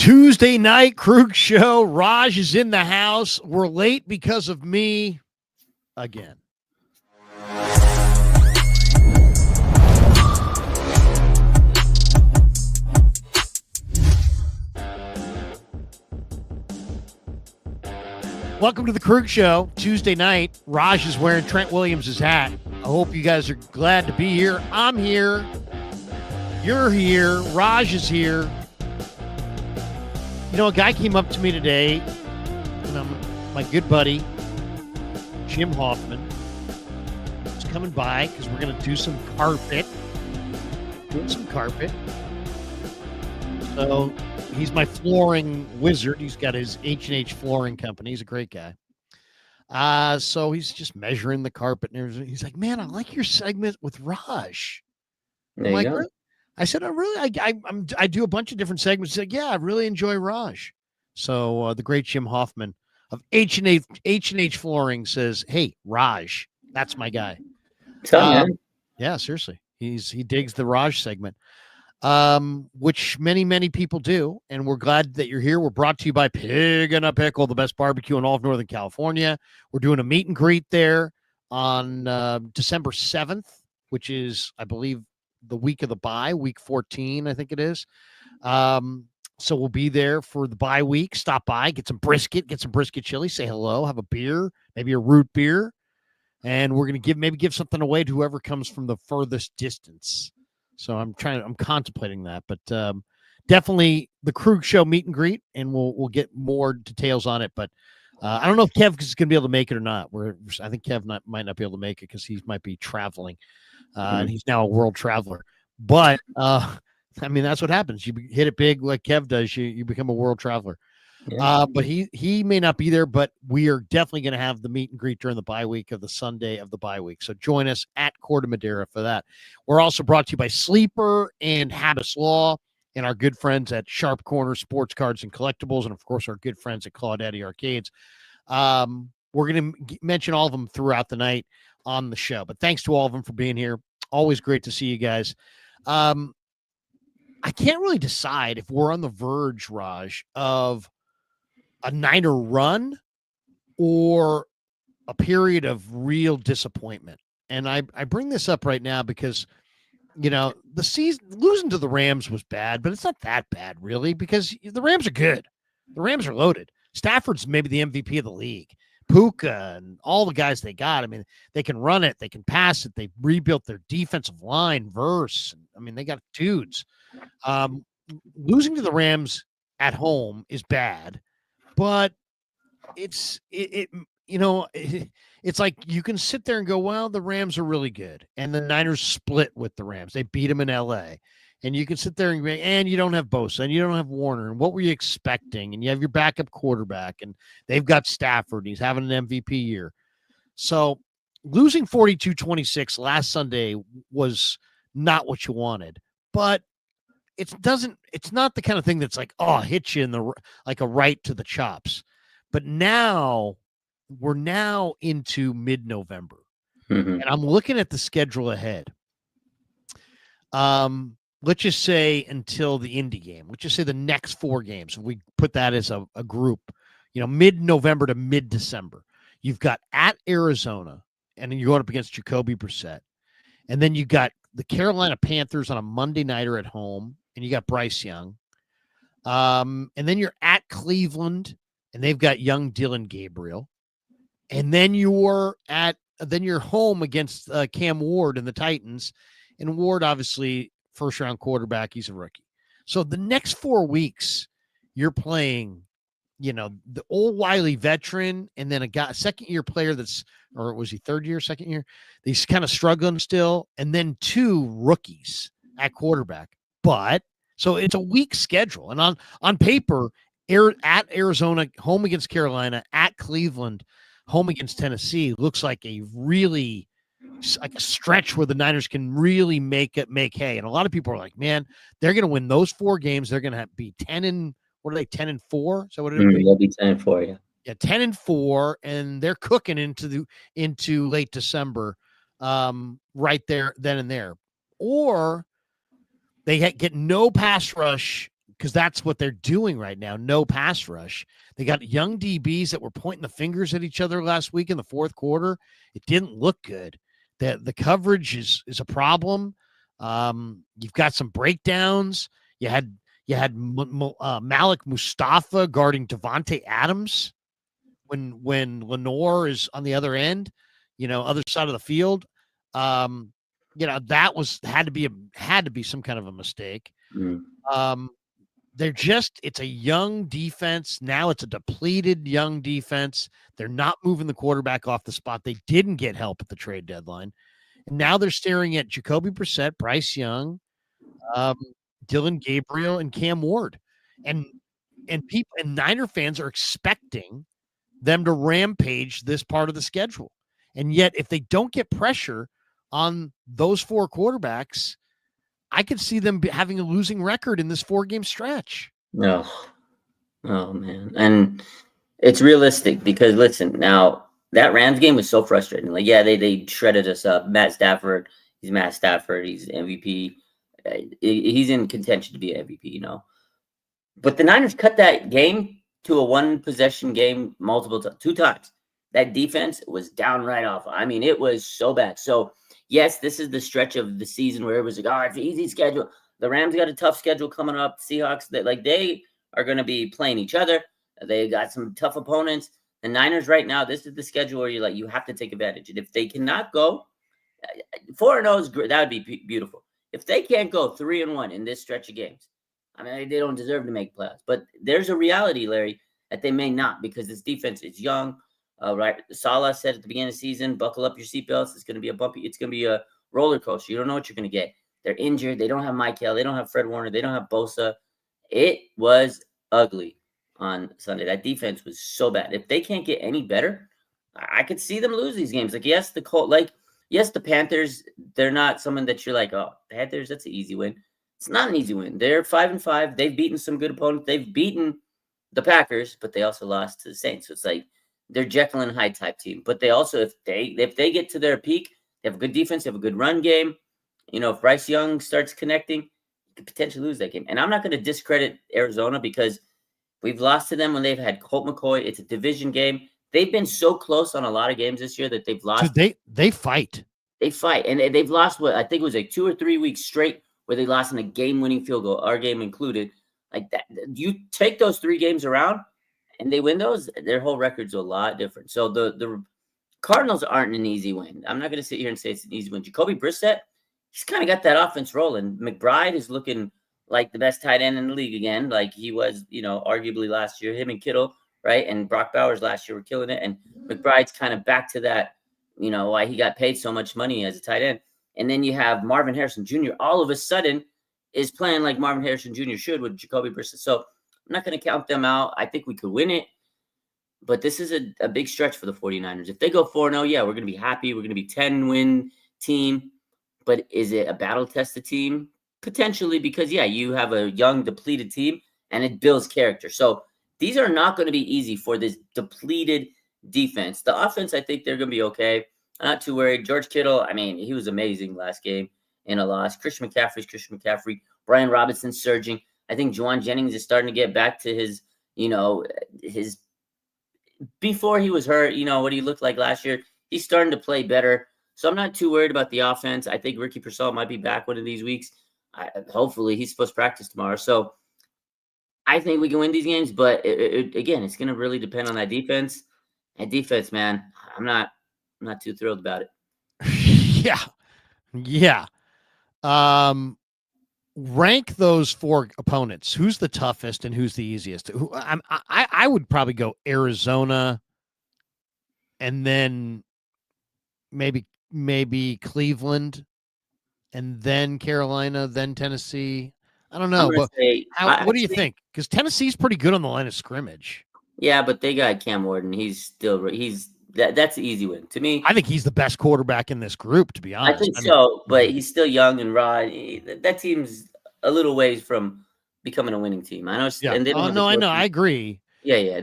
Tuesday night Krug show. Raj is in the house. We're late because of me again. Welcome to the Krug show. Tuesday night. Raj is wearing Trent Williams' hat. I hope you guys are glad to be here. I'm here. You're here. Raj is here. You know, a guy came up to me today, and my good buddy, Jim Hoffman, is coming by because we're going to do some carpet. So he's my flooring wizard. He's got his H&H flooring company. He's a great guy. So he's just measuring the carpet and everything. He's like, man, I like your segment with Raj. There you go. I said, I do a bunch of different segments. He's like, yeah, I really enjoy Raj. So the great Jim Hoffman of H&H Flooring says, hey, Raj, that's my guy. Man. Yeah, seriously. He digs the Raj segment, which many people do. And we're glad that you're here. We're brought to you by Pig and a Pickle, the best barbecue in all of Northern California. We're doing a meet and greet there on December 7th, which is, I believe, the week of the bye, week 14, I think it is. So we'll be there for the bye week. Stop by, get some brisket chili, say hello, have a beer, maybe a root beer. And we're going to give something away to whoever comes from the furthest distance. So I'm contemplating that, but definitely the Krug show meet and greet, and we'll get more details on it. But I don't know if Kev is going to be able to make it or not. I think Kev might not be able to make it because he might be traveling. And he's now a world traveler. But, I mean, that's what happens. You hit it big like Kev does. You become a world traveler. Yeah. But he may not be there, but we are definitely going to have the meet and greet during the bye week of the Sunday of the bye week. So join us at Corte Madera for that. We're also brought to you by Sleeper and Habbas Law and our good friends at Sharp Corner Sports Cards and Collectibles, and, of course, our good friends at Claudette Arcades. We're going to mention all of them throughout the night on the show, but thanks to all of them for being here. Always great to see you guys. I can't really decide if we're on the verge, Raj, of a Niner run or a period of real disappointment. And I bring this up right now because, you know, the season losing to the Rams was bad, but it's not that bad really because the Rams are good. The Rams are loaded. Stafford's maybe the MVP of the league. Puka and all the guys they got. I mean, they can run it. They can pass it. They rebuilt their defensive line, Verse. I mean, they got dudes. Losing to the Rams at home is bad, but it's like you can sit there and go, well, the Rams are really good. And the Niners split with the Rams. They beat them in LA. And you can sit there and you don't have Bosa and you don't have Warner. And what were you expecting? And you have your backup quarterback and they've got Stafford. And he's having an MVP year. So losing 42-26 last Sunday was not what you wanted. But it's not the kind of thing that's like, hit you in like a right to the chops. But now we're into mid-November. Mm-hmm. And I'm looking at the schedule ahead. Let's just say until the Indy game. Let's just say the next 4 games. We put that as a group, mid-November to mid-December. You've got at Arizona, and then you're going up against Jacoby Brissett. And then you got the Carolina Panthers on a Monday nighter at home, and you got Bryce Young. And then you're at Cleveland, and they've got young Dylan Gabriel. And then you're home against Cam Ward and the Titans. And Ward, obviously, first-round quarterback. He's a rookie. So the next 4 weeks, you're playing, the old wily veteran and then a second-year player or was he third year, second year? He's kind of struggling still. And then 2 rookies at quarterback. But so it's a weak schedule. And on paper, at Arizona, home against Carolina, at Cleveland, home against Tennessee, looks like a stretch where the Niners can really make hay. And a lot of people are like, man, they're going to win those 4 games. They're going to be 10-4? So what did it be? They'll be 10-4, yeah. Yeah, 10-4, and they're cooking into late December, right there, then and there. Or they get no pass rush because that's what they're doing right now. No pass rush. They got young DBs that were pointing the fingers at each other last week in the fourth quarter. It didn't look good. The coverage is a problem. You've got some breakdowns. You had Malik Mustafa guarding Devontae Adams when Lenore is on the other end, other side of the field. That had to be some kind of a mistake. It's a young defense. Now it's a depleted young defense. They're not moving the quarterback off the spot. They didn't get help at the trade deadline. And now they're staring at Jacoby Brissett, Bryce Young, Dylan Gabriel, and Cam Ward. And Niner fans are expecting them to rampage this part of the schedule. And yet, if they don't get pressure on those four quarterbacks, I could see them having a losing record in this 4-game stretch. No. Oh, man. And it's realistic because, listen, now that Rams game was so frustrating. Like, yeah, they shredded us up. Matt Stafford, he's Matt Stafford. He's MVP. He's in contention to be MVP, But the Niners cut that game to a one-possession game multiple times, 2 times. That defense was downright awful. I mean, it was so bad. So, yes, this is the stretch of the season where it was like, it's an easy schedule. The Rams got a tough schedule coming up. Seahawks, they are going to be playing each other. They got some tough opponents. The Niners right now, this is the schedule where you have to take advantage. And if they cannot go 4-0 is great. That would be beautiful. If they can't go 3-1 in this stretch of games, I mean, they don't deserve to make playoffs. But there's a reality, Larry, that they may not because this defense is young. Right, Salah said at the beginning of the season, buckle up your seatbelts. It's going to be it's going to be a roller coaster. You don't know what you're going to get. They're injured. They don't have Michael. They don't have Fred Warner. They don't have Bosa. It was ugly on Sunday. That defense was so bad. If they can't get any better, I could see them lose these games. Yes, the Panthers, they're not someone that you're like, oh, Panthers, that's an easy win. It's not an easy win. They're 5-5. They've beaten some good opponents. They've beaten the Packers, but they also lost to the Saints. So it's like they're Jekyll and Hyde type team. But they also, if they get to their peak, they have a good defense, they have a good run game. If Bryce Young starts connecting, you could potentially lose that game. And I'm not going to discredit Arizona because we've lost to them when they've had Colt McCoy. It's a division game. They've been so close on a lot of games this year that they've lost. Dude, they fight. They fight. And they've lost what I think it was like 2 or 3 weeks straight where they lost in a game-winning field goal, our game included. Like that. You take those 3 games around and they win those, their whole record's a lot different. So the Cardinals aren't an easy win. I'm not going to sit here and say it's an easy win. Jacoby Brissett, he's kind of got that offense rolling. McBride is looking like the best tight end in the league again, like he was, arguably last year. Him and Kittle, right? And Brock Bowers last year were killing it. And McBride's kind of back to that, why he got paid so much money as a tight end. And then you have Marvin Harrison Jr. all of a sudden is playing like Marvin Harrison Jr. should with Jacoby Brissett. So I'm not going to count them out. I think we could win it. But this is a big stretch for the 49ers. If they go 4-0, yeah, we're going to be happy. We're going to be 10-win team. But is it a battle-tested team? Potentially, because, yeah, you have a young, depleted team, and it builds character. So these are not going to be easy for this depleted defense. The offense, I think they're going to be okay. I'm not too worried. George Kittle, I mean, he was amazing last game in a loss. Christian McCaffrey. Brian Robinson surging. I think Juwan Jennings is starting to get back to his before he was hurt, what he looked like last year. He's starting to play better. So I'm not too worried about the offense. I think Ricky Purcell might be back one of these weeks. Hopefully, he's supposed to practice tomorrow. So I think we can win these games. But again, it's going to really depend on that defense. And defense, man, I'm not too thrilled about it. Yeah. Rank those 4 opponents. Who's the toughest and who's the easiest? I would probably go Arizona, and then maybe Cleveland, and then Carolina, then Tennessee. I don't know, but what do you think? Because Tennessee's pretty good on the line of scrimmage. Yeah, but they got Cam Ward, and that's an easy win to me. I think he's the best quarterback in this group, to be honest. I think so, but he's still young and raw. That team's a little ways from becoming a winning team. I know. Yeah. I know. I agree. Yeah.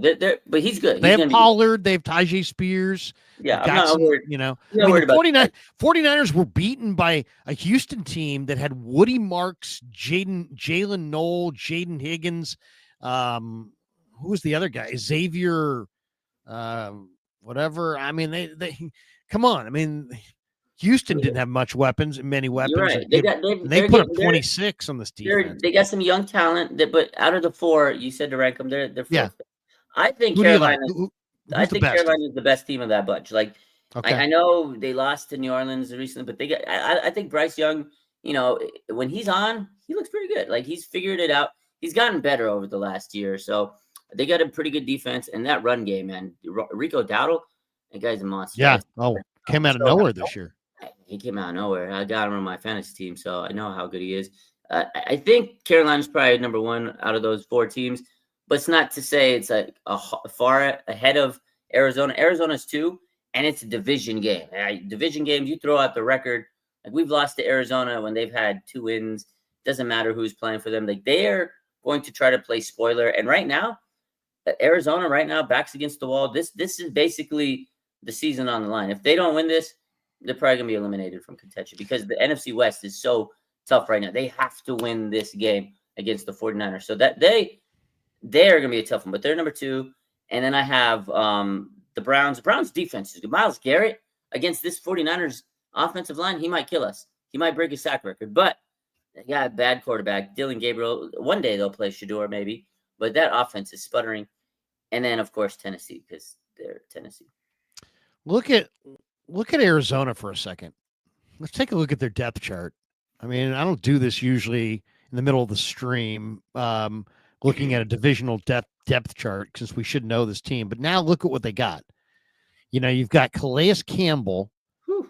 But he's good. They He's have gonna be. Pollard. They have Tajay Spears. Yeah, They've I'm got not some, worried. I I'm not mean, worried about that. 49ers were beaten by a Houston team that had Woody Marks, Jalen Knoll, Jaden Higgins. Who was the other guy? Xavier, whatever. I mean, they come on. I mean, Houston didn't have many You're weapons. right. They put up 26 on this defense. They got some young talent. But out of the four, you said to rank them, they're Yeah. fourth. I think Who do you like? Carolina. Who's the best? Carolina is the best team of that bunch. Like, Okay. I know they lost to New Orleans recently, but they got. I think Bryce Young. You know, when he's on, he looks pretty good. Like, he's figured it out. He's gotten better over the last year. So they got a pretty good defense, and that run game, man. Rico Dowdle, that guy's a monster. Yeah. Came out of nowhere this year. He came out of nowhere. I got him on my fantasy team, so I know how good he is. I think Carolina's probably number one out of those four teams, but it's not to say it's like far ahead of Arizona. Arizona's two, and it's a division game. Division games, you throw out the record. Like, we've lost to Arizona when they've had 2 wins. Doesn't matter who's playing for them. Like, they are going to try to play spoiler. And right now, Arizona backs against the wall. This is basically the season on the line. If they don't win this, they're probably going to be eliminated from contention because the NFC West is so tough right now. They have to win this game against the 49ers. So that they are going to be a tough one, but they're number 2. And then I have the Browns. The Browns defense is good. Myles Garrett against this 49ers offensive line, he might kill us. He might break his sack record, but they got a bad quarterback. Dylan Gabriel, one day they'll play Shador maybe, but that offense is sputtering. And then, of course, Tennessee, because they're Tennessee. Look at Arizona for a second. Let's take a look at their depth chart. I mean, I don't do this usually in the middle of the stream, looking at a divisional depth chart, since we should know this team. But now look at what they got. You know, you've got Calais Campbell,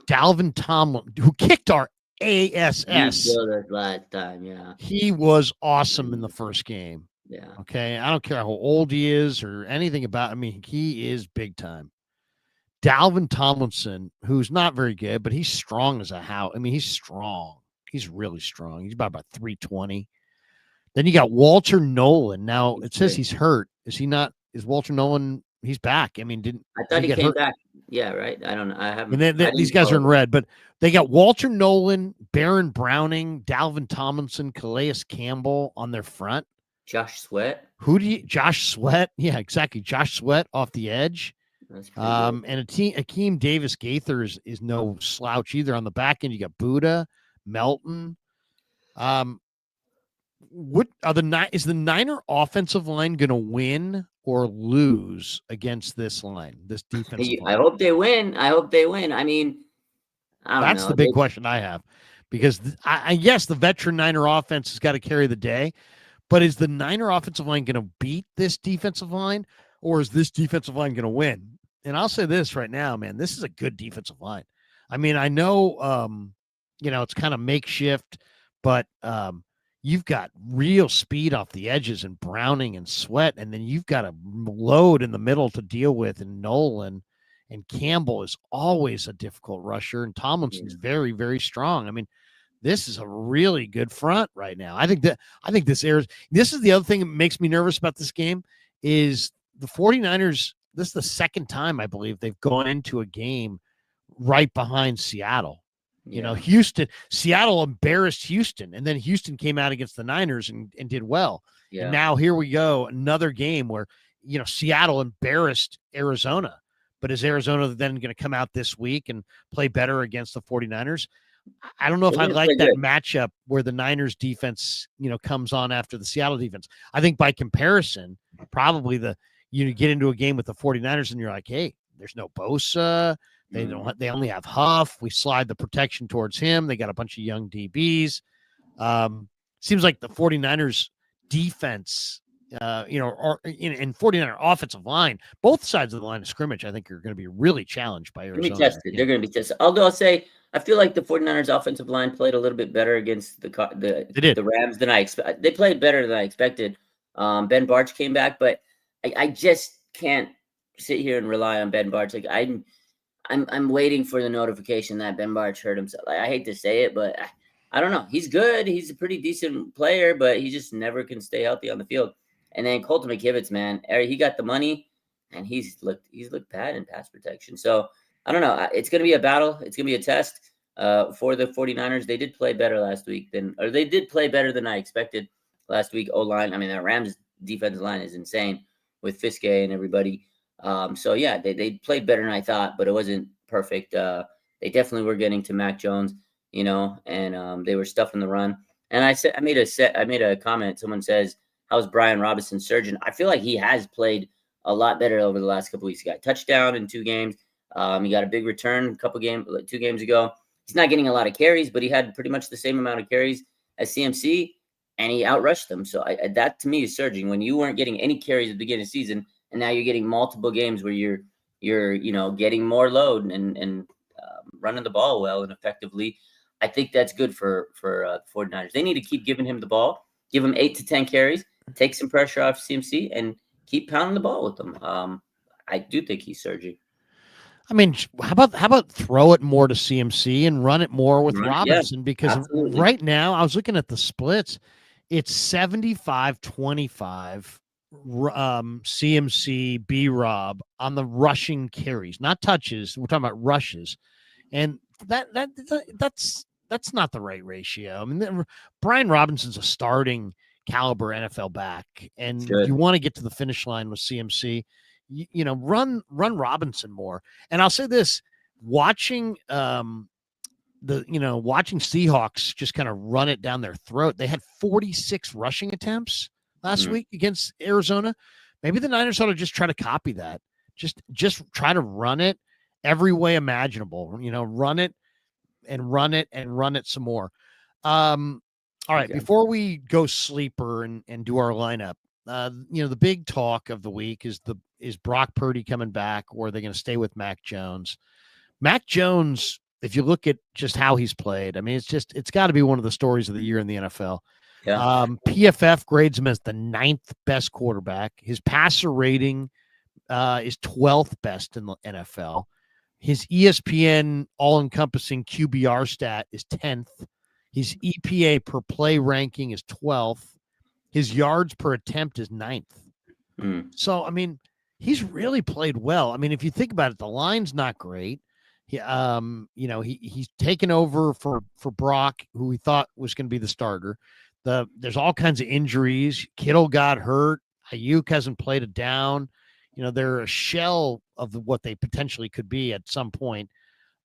Dalvin Tomlin, who kicked our ass. Last time, yeah. He was awesome in the first game. Yeah. Okay. I don't care how old he is or anything about. I mean, he is big time. Dalvin Tomlinson, who's not very good, but he's strong as a house. I mean, he's strong. He's really strong. He's about 320. Then you got Walter Nolan. Now it says he's hurt. Is he not? Is Walter Nolan? He's back. I mean, I thought he came back. Yeah, right. I don't know. I haven't. And these guys are in red, but they got Walter Nolan, Baron Browning, Dalvin Tomlinson, Calais Campbell on their front. Josh Sweat. Josh Sweat? Yeah, exactly. Josh Sweat off the edge. And Akeem Davis Gaither is no slouch either. On the back end, you got Buddha, Melton. What are is the Niner offensive line going to win or lose against this line, this defensive line? I hope they win. I mean, that's the big question I have, because I guess the veteran Niner offense has got to carry the day, but is the Niner offensive line going to beat this defensive line, or is this defensive line going to win? And I'll say this right now, man, this is a good defensive line. I mean, I know, it's kind of makeshift, but you've got real speed off the edges and Browning and Sweat, and then you've got a load in the middle to deal with, and Nolan and Campbell is always a difficult rusher, and Tomlinson's very, very strong. I mean, this is a really good front right now. I think this is the other thing that makes me nervous about this game is the 49ers. This is the second time, I believe, they've gone into a game right behind Seattle. You know, Seattle embarrassed Houston, and then Houston came out against the Niners and did well. Yeah. And now here we go, another game where, Seattle embarrassed Arizona. But is Arizona then going to come out this week and play better against the 49ers? I don't know if I like that matchup where the Niners defense, comes on after the Seattle defense. I think by comparison, probably you get into a game with the 49ers and you're like, hey, there's no Bosa. They only have Huff. We slide the protection towards him. They got a bunch of young DBs. Seems like the 49ers defense, and 49er offensive line, both sides of the line of scrimmage, I think are going to be really challenged by Arizona. They're going to be tested. Although I'll say, I feel like the 49ers offensive line played a little bit better against the Rams than I expected. They played better than I expected. Ben Barch came back, but I just can't sit here and rely on Ben Barch. Like, I'm waiting for the notification that Ben Barch hurt himself. Like, I hate to say it, but I don't know. He's good. He's a pretty decent player, but he just never can stay healthy on the field. And then Colton McKivitz, man, he got the money, and he's looked bad in pass protection. So I don't know. It's going to be a battle. It's going to be a test for the 49ers. They did play better last week they did play better than I expected last week. O-line. I mean, that Rams defensive line is insane with Fiske and everybody. So yeah, they played better than I thought, but it wasn't perfect. They definitely were getting to Mac Jones, and they were stuffing the run. And I made a comment. Someone says, "How's Brian Robinson surgeon?" I feel like he has played a lot better over the last couple weeks. He got a touchdown in 2 games. He got a big return 2 games ago. He's not getting a lot of carries, but he had pretty much the same amount of carries as CMC, and he outrushed them. So that to me is surging. When you weren't getting any carries at the beginning of the season, and now you're getting multiple games where you're getting more load and running the ball well and effectively. I think that's good for 49ers. They need to keep giving him the ball, give him 8 to 10 carries, take some pressure off CMC, and keep pounding the ball with them. I do think he's surging. I mean, how about throw it more to CMC and run it more with Robinson? Yeah, because absolutely. Right now, I was looking at the splits. It's 75-25 CMC B-Rob on the rushing carries, not touches. We're talking about rushes. And that's not the right ratio. I mean, Brian Robinson's a starting caliber NFL back, and you want to get to the finish line with CMC. Run Robinson more. And I'll say this: watching watching Seahawks just kind of run it down their throat. They had 46 rushing attempts last week against Arizona. Maybe the Niners ought to just try to copy that. Just try to run it every way imaginable. Run it and run it and run it some more. All right, okay. Before we go sleeper and do our lineup, the big talk of the week is Brock Purdy coming back, or are they going to stay with Mac Jones? Mac Jones, if you look at just how he's played, I mean, it's got to be one of the stories of the year in the NFL. Yeah. PFF grades him as the 9th best quarterback. His passer rating is 12th best in the NFL. His ESPN all-encompassing QBR stat is 10th. His EPA per play ranking is 12th. His yards per attempt is 9th. So, I mean, he's really played well. I mean, if you think about it, the line's not great. He's taken over for Brock, who we thought was going to be the starter. There's all kinds of injuries. Kittle got hurt. Ayuk hasn't played it down. They're a shell of what they potentially could be at some point.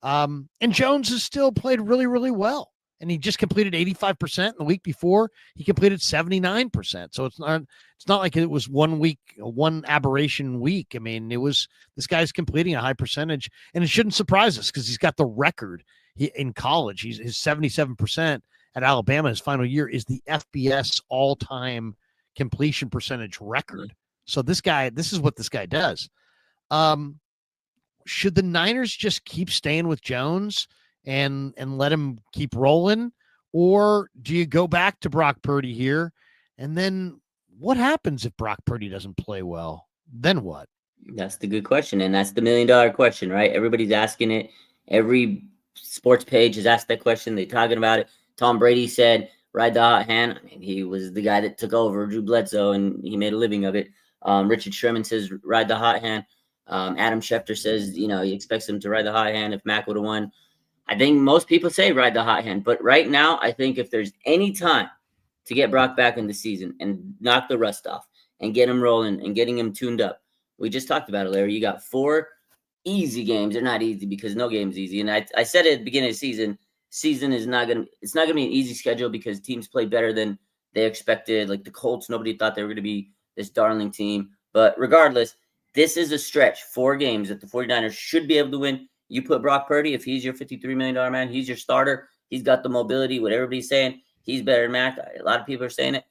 And Jones has still played really, really well. And he just completed 85%. The week before, he completed 79%. So it's not like it was one aberration week. I mean, this guy's completing a high percentage, and it shouldn't surprise us because he's got the record in college. His 77% at Alabama, his final year, is the FBS all-time completion percentage record. So this is what this guy does. Should the Niners just keep staying with Jones and let him keep rolling, or do you go back to Brock Purdy here? And then what happens if Brock Purdy doesn't play well? Then what? That's the good question, and that's the $1 million question, right? Everybody's asking it. Every sports page has asked that question. They're talking about it. Tom Brady said, "Ride the hot hand." I mean, he was the guy that took over Drew Bledsoe, and he made a living of it. Richard Sherman says, "Ride the hot hand." Adam Schefter says, he expects him to ride the hot hand if Mac would have won. I think most people say ride the hot hand. But right now, I think if there's any time to get Brock back in the season and knock the rust off and get him rolling and getting him tuned up, we just talked about it, Larry. You got 4 easy games. They're not easy because no game's easy. And I said it at the beginning of the season is not going to be an easy schedule because teams play better than they expected. Like the Colts, nobody thought they were going to be this darling team. But regardless, this is a stretch, 4 games that the 49ers should be able to win. You put Brock Purdy, if he's your $53 million man, he's your starter. He's got the mobility, what everybody's saying. He's better than Mac. A lot of people are saying it.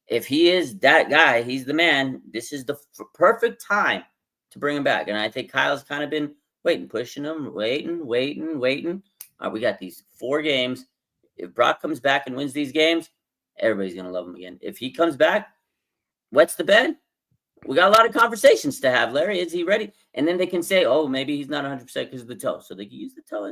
If he is that guy, he's the man. This is the perfect time to bring him back. And I think Kyle's kind of been pushing him, waiting. All right, we got these 4 games. If Brock comes back and wins these games, everybody's going to love him again. If he comes back, wets the bed, we got a lot of conversations to have, Larry. Is he ready? And then they can say, oh, maybe he's not 100% because of the toe. So they can use the toe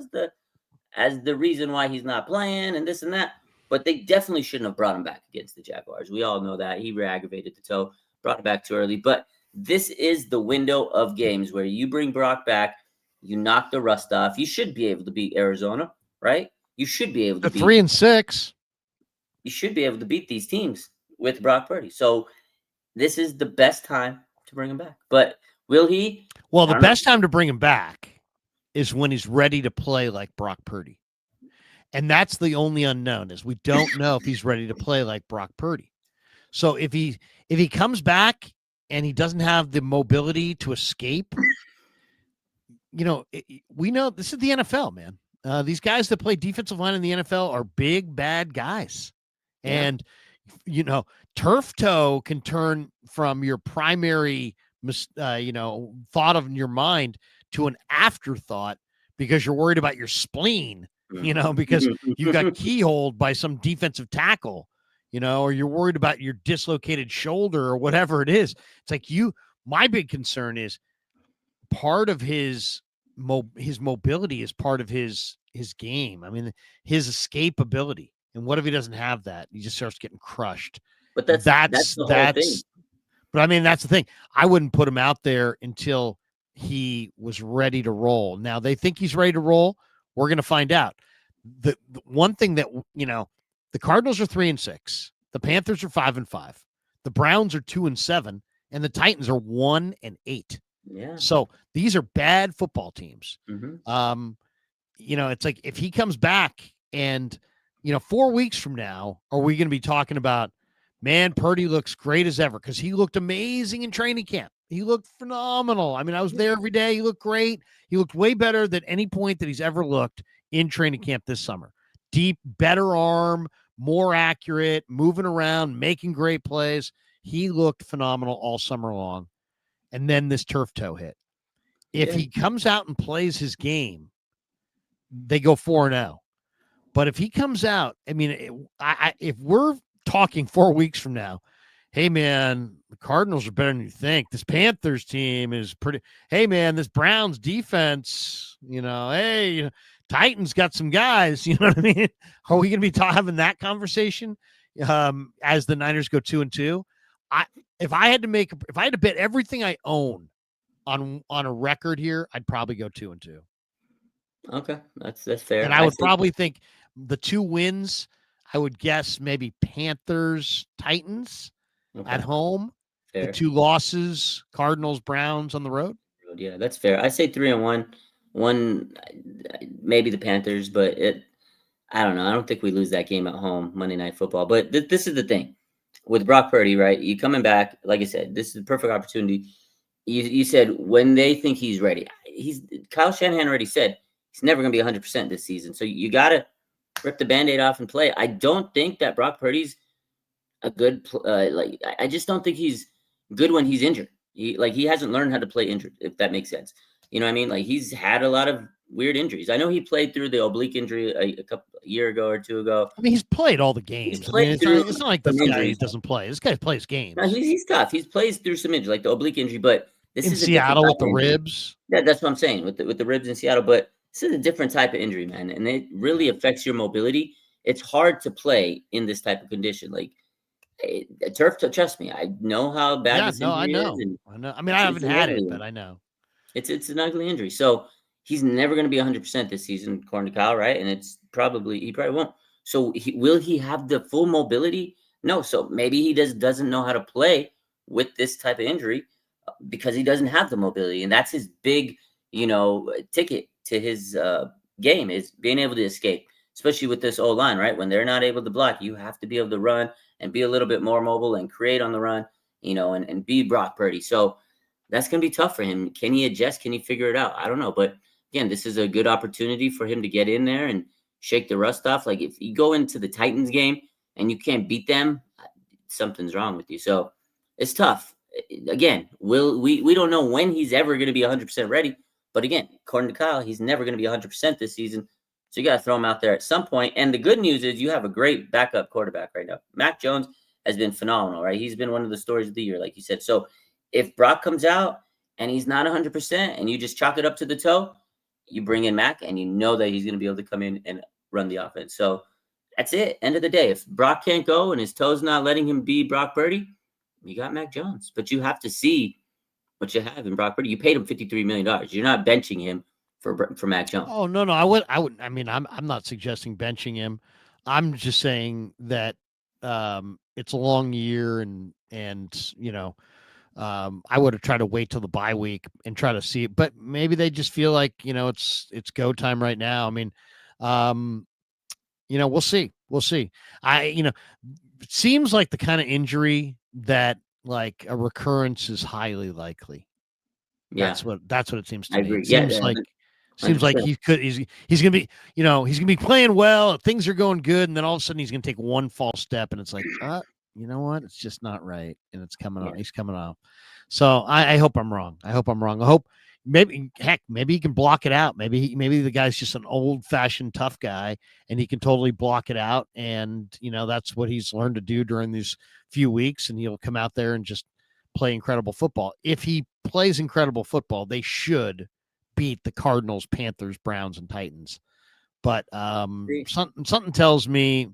as the reason why he's not playing and this and that. But they definitely shouldn't have brought him back against the Jaguars. We all know that. He re-aggravated the toe. brought it back too early. But this is the window of games where you bring Brock back, you knock the rust off. You should be able to beat Arizona, right? You should be able to The 3-6. You should be able to beat these teams with Brock Purdy. So this is the best time to bring him back. But will he? Well, the best time to bring him back is when he's ready to play like Brock Purdy. And that's the only unknown, is we don't know if he's ready to play like Brock Purdy. So if he comes back and he doesn't have the mobility to escape, we know this is the NFL, man. These guys that play defensive line in the NFL are big, bad guys. Yeah. And, turf toe can turn from your primary, thought of in your mind to an afterthought because you're worried about your spleen, because you got keyholed by some defensive tackle, or you're worried about your dislocated shoulder or whatever it is. It's like my big concern is part of his mobility is part of his game. I mean, his escapability. And what if he doesn't have that? He just starts getting crushed. But that's the whole thing. But I mean, that's the thing. I wouldn't put him out there until he was ready to roll. Now they think he's ready to roll. We're going to find out. The one thing that, the Cardinals are 3-6. The Panthers are 5-5. The Browns are 2-7, and the Titans are 1-8. Yeah. So these are bad football teams. Mm-hmm. It's like if he comes back and, 4 weeks from now, are we going to be talking about, man, Purdy looks great as ever? Because he looked amazing in training camp. He looked phenomenal. I mean, I was there every day. He looked great. He looked way better than any point that he's ever looked in training camp this summer. Deep, better arm, more accurate, moving around, making great plays. He looked phenomenal all summer long. And then this turf toe hit. If he comes out and plays his game, they go 4-0. But if he comes out, I mean, if we're talking 4 weeks from now, hey, man, the Cardinals are better than you think. This Panthers team is pretty. Hey, man, this Browns defense, hey, Titans got some guys. You know what I mean? Are we going to be having that conversation as the Niners go 2-2? If I had to bet everything I own on a record here, I'd probably go 2-2. Okay, that's fair. And I would probably think the 2 wins, I would guess maybe Panthers, Titans at home. Fair. The 2 losses, Cardinals, Browns on the road. Yeah, that's fair. I say 3-1. One, maybe the Panthers, but I don't know. I don't think we lose that game at home, Monday Night Football. But this is the thing. With Brock Purdy, right? You coming back, like I said, this is the perfect opportunity. You said when they think he's ready. Kyle Shanahan already said he's never going to be 100% this season. So you got to rip the Band-Aid off and play. I don't think that Brock Purdy's a good I just don't think he's good when he's injured. He hasn't learned how to play injured, if that makes sense. You know what I mean? Like, he's had a lot of weird injuries. I know he played through the oblique injury a year ago or 2 ago. I mean, he's played all the games. It's not like this guy doesn't play. This guy plays games. No, he's tough. He plays through some injury, like the oblique injury, but this is Seattle with the ribs. Yeah, that's what I'm saying, with the ribs in Seattle. But this is a different type of injury, man, and it really affects your mobility. It's hard to play in this type of condition. Like, turf toe, trust me, I know how bad this injury is. I know. I mean, I haven't had it, but I know. It's an ugly injury. So he's never going to be 100% this season, according to Kyle, right? And he probably won't. So will he have the full mobility? No. So maybe he doesn't know how to play with this type of injury because he doesn't have the mobility. And that's his big, ticket to his game, is being able to escape, especially with this O-line, right? When they're not able to block, you have to be able to run and be a little bit more mobile and create on the run, and be Brock Purdy. So that's going to be tough for him. Can he adjust? Can he figure it out? I don't know. But again, this is a good opportunity for him to get in there and shake the rust off. Like, if you go into the Titans game and you can't beat them, something's wrong with you. So it's tough. Again, we don't know when he's ever going to be 100% ready. But again, according to Kyle, he's never going to be 100% this season. So you got to throw him out there at some point. And the good news is you have a great backup quarterback right now. Mac Jones has been phenomenal, right? He's been one of the stories of the year, like you said. So if Brock comes out and he's not 100% and you just chalk it up to the toe, you bring in Mac and you know that he's going to be able to come in and run the offense. So that's it. End of the day. If Brock can't go and his toe's not letting him be Brock Purdy, You got Mac Jones, but you have to see what you have in Brock Purdy. You paid him $53 million. You're not benching him for Mac Jones. Oh, no. I mean, I'm not suggesting benching him. I'm just saying that it's a long year and I would have tried to wait till the bye week and try to see it, but maybe they just feel like, it's go time right now. I mean, we'll see. We'll see. It seems like the kind of injury that like a recurrence is highly likely. Yeah, That's what it seems to I me. agree. It Yeah, seems like 100%. he's gonna be he's gonna be playing well, things are going good, and then all of a sudden he's gonna take one false step and it's like, you know what? It's just not right. And it's coming on. He's coming off. So I hope I'm wrong. I hope maybe he can block it out. Maybe the guy's just an old fashioned tough guy and he can totally block it out. And that's what he's learned to do during these few weeks. And he'll come out there and just play incredible football. If he plays incredible football, they should beat the Cardinals, Panthers, Browns, and Titans. But something tells me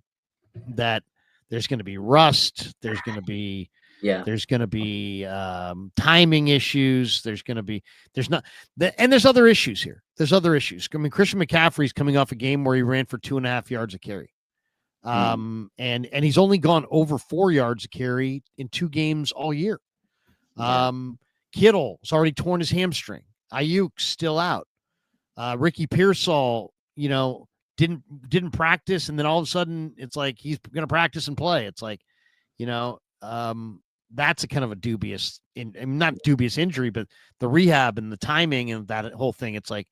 that there's going to be rust. There's going to be timing issues. There's other issues here. There's other issues. I mean, Christian McCaffrey's coming off a game where he ran for 2.5 yards a carry. And he's only gone over 4 yards a carry in 2 games all year. Kittle's already torn his hamstring. Ayuk's still out. Ricky Pearsall, didn't practice, and then all of a sudden it's like he's going to practice and play. It's like, that's a kind of a dubious, not dubious injury, but the rehab and the timing and that whole thing. It's like,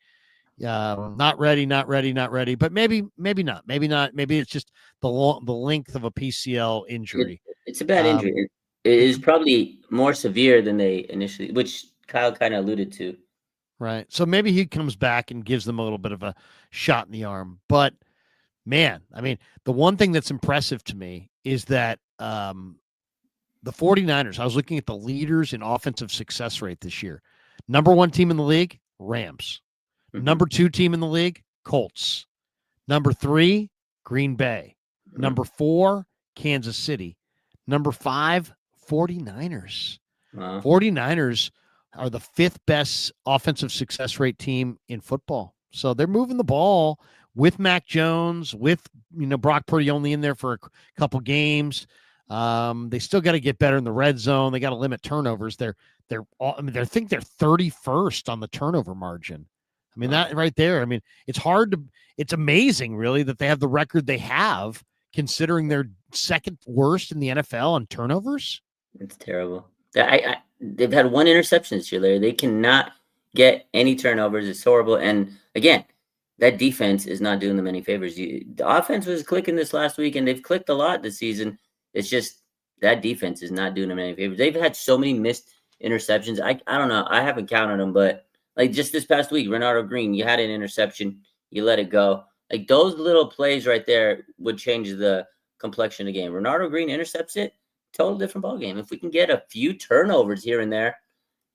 not ready. But maybe not. Maybe it's just the length of a PCL injury. It's a bad injury. It is probably more severe than they initially, which Kyle kind of alluded to. Right. So maybe he comes back and gives them a little bit of a shot in the arm. But man, I mean, the one thing that's impressive to me is that the 49ers, I was looking at the leaders in offensive success rate this year. Number 1 team in the league, Rams. Number 2 team in the league, Colts. Number 3, Green Bay. Number 4, Kansas City. Number 5, 49ers. 49ers are the 5th best offensive success rate team in football. So they're moving the ball with Mac Jones, with Brock Purdy only in there for a couple games. They still got to get better in the red zone. They got to limit turnovers. I think they're 31st on the turnover margin. I mean, that right there. I mean, it's amazing really that they have the record they have, considering they're 2nd worst in the NFL on turnovers. It's terrible. They've had 1 interception this year, Larry. They cannot get any turnovers. It's horrible. And again, that defense is not doing them any favors. The offense was clicking this last week, and they've clicked a lot this season. It's just that defense is not doing them any favors. They've had so many missed interceptions. I don't know. I haven't counted them, but like just this past week, Renardo Green, you had an interception, you let it go. Like those little plays right there would change the complexion of the game. Renardo Green intercepts it, total different ball game. If we can get a few turnovers here and there,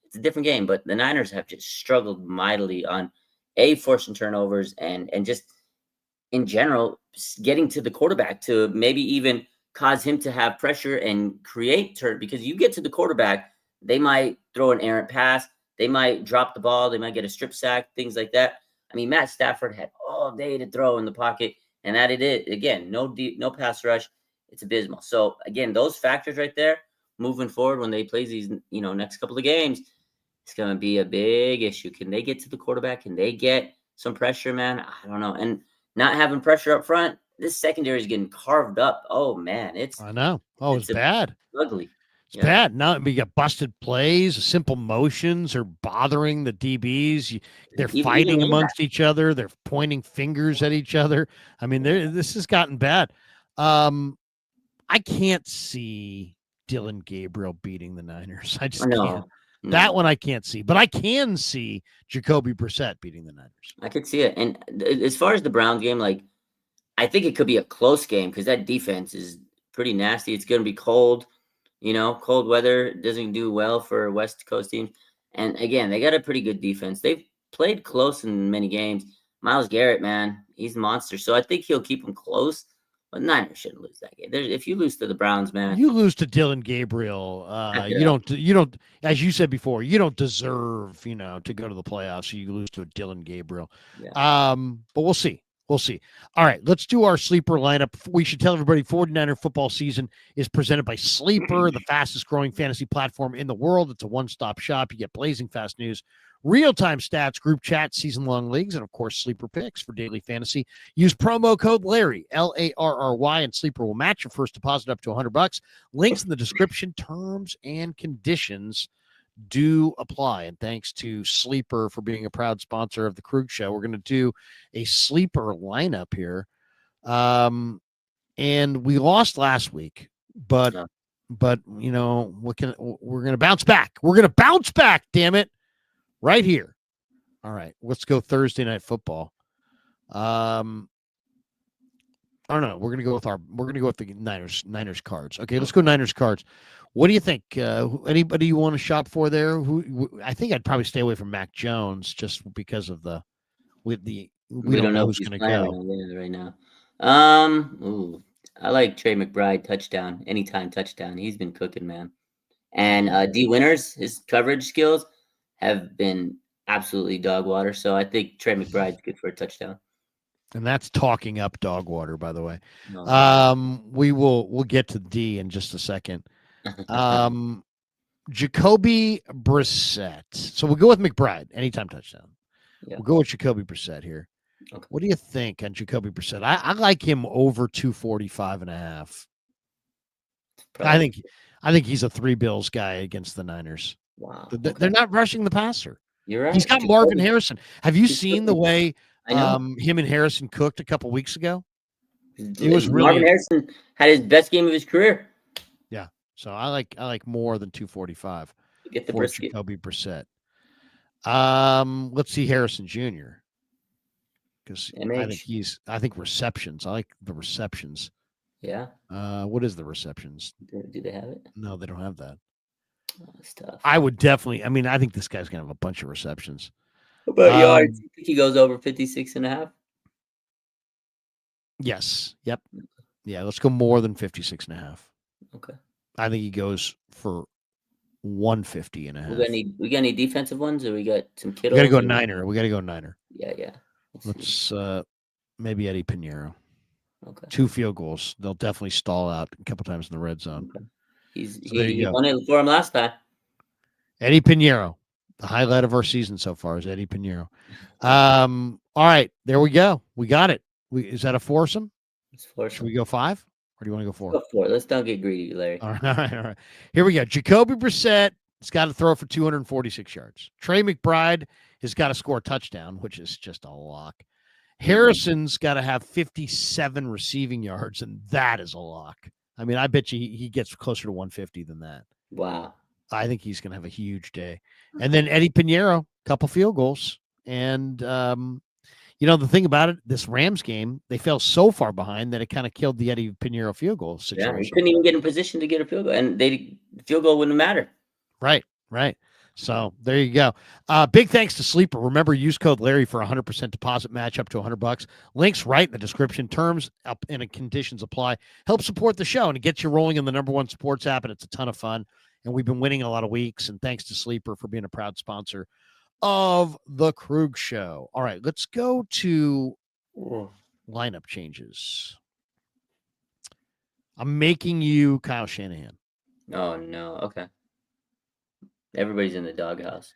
it's a different game. But the Niners have just struggled mightily on forcing turnovers and just in general getting to the quarterback to maybe even cause him to have pressure and create because you get to the quarterback, they might throw an errant pass, they might drop the ball, they might get a strip sack, things like that. I mean, Matt Stafford had all day to throw in the pocket, and that it is. Again, no pass rush. It's abysmal. So again, those factors right there, moving forward when they play these, next couple of games, it's going to be a big issue. Can they get to the quarterback? Can they get some pressure, man? I don't know. And not having pressure up front, this secondary is getting carved up. Oh man, I know. Oh, it's bad. Ugly. It's bad. Now we got busted plays, simple motions are bothering the DBs. They're fighting amongst each other. They're pointing fingers at each other. I mean, this has gotten bad. I can't see Dylan Gabriel beating the Niners. I just can't. That one I can't see, but I can see Jacoby Brissett beating the Niners. I could see it. And as far as the Browns game, like, I think it could be a close game because that defense is pretty nasty. It's going to be cold. Cold weather doesn't do well for West Coast teams. And again, they got a pretty good defense. They've played close in many games. Myles Garrett, man, he's a monster. So I think he'll keep them close. But Niners shouldn't lose that game. If you lose to the Browns, man, You lose to Dylan Gabriel. You don't, as you said before, you don't deserve, to go to the playoffs. So you lose to a Dylan Gabriel. Yeah. But we'll see. We'll see. All right, let's do our sleeper lineup. We should tell everybody 49er football season is presented by Sleeper, the fastest growing fantasy platform in the world. It's a one-stop shop. You get blazing fast news, real-time stats, group chat, season-long leagues, and, of course, Sleeper picks for daily fantasy. Use promo code Larry, Larry, and Sleeper will match your first deposit up to $100. Links in the description. Terms and conditions do apply. And thanks to Sleeper for being a proud sponsor of the Krug Show. We're going to do a Sleeper lineup here. And we lost last week, but we're going to bounce back. We're going to bounce back, damn it. Right here. All right, let's go Thursday Night Football. I don't know. We're gonna go with the Niners cards. Okay, let's go Niners cards. What do you think? Anybody you want to shop for there? I think I'd probably stay away from Mac Jones just because of we don't know who's going to go right now. I like Trey McBride touchdown, anytime touchdown. He's been cooking, man. And D Winters, his coverage skills have been absolutely dog water. So I think Trey McBride's good for a touchdown. And that's talking up dog water, by the way. No. We'll get to D in just a second. Jacoby Brissett. So we'll go with McBride, anytime touchdown. Yeah. We'll go with Jacoby Brissett here. Okay. What do you think on Jacoby Brissett? I like him over 245.5. I think he's a 3 Bills guy against the Niners. Wow. They're not rushing the passer. You're right. He's got Marvin Harrison. Have you seen the way him and Harrison cooked a couple weeks ago? It was really Marvin Harrison had his best game of his career. Yeah. So I like more than 245 get the for Jacoby Brissett. Let's see Harrison Jr. Because I think receptions. I like the receptions. Yeah. What is the receptions? Do they have it? No, they don't have that. Oh, that's tough. I would definitely. I mean, I think this guy's gonna have a bunch of receptions. How about yards? You think he goes over 56.5? Yes. Yep. Yeah. Let's go more than 56.5. Okay. I think he goes for 150.5. We got any defensive ones, or we got some Kittle? We got to go Niner. Yeah. Let's maybe Eddie Pinheiro. Okay. 2 field goals. They'll definitely stall out a couple times in the red zone. Okay. He won it for him last time. Eddie Pinheiro. The highlight of our season so far is Eddie Pinheiro. All right, there we go. We got it. Is that a foursome? It's foursome. Should we go 5? Or do you want to go 4? Go 4. Let's not get greedy, Larry. All right. Here we go. Jacoby Brissett has got to throw for 246 yards. Trey McBride has got to score a touchdown, which is just a lock. Harrison's got to have 57 receiving yards, and that is a lock. I mean, I bet you he gets closer to 150 than that. Wow. I think he's going to have a huge day. And then Eddie Pinheiro, couple field goals. And, the thing about it, this Rams game, they fell so far behind that it kind of killed the Eddie Pinheiro field goal situation. Yeah, he couldn't even get in position to get a field goal, and the field goal wouldn't matter. Right. So there you go. Big thanks to Sleeper. Remember, use code Larry for 100% deposit match up to $100. Links right in the description. Terms up and conditions apply. Help support the show, and it gets you rolling in the #1 sports app, and it's a ton of fun. And we've been winning a lot of weeks, and thanks to Sleeper for being a proud sponsor of the Krug Show. All right, let's go to lineup changes. I'm making you Kyle Shanahan. Oh, no. Okay. Everybody's in the doghouse.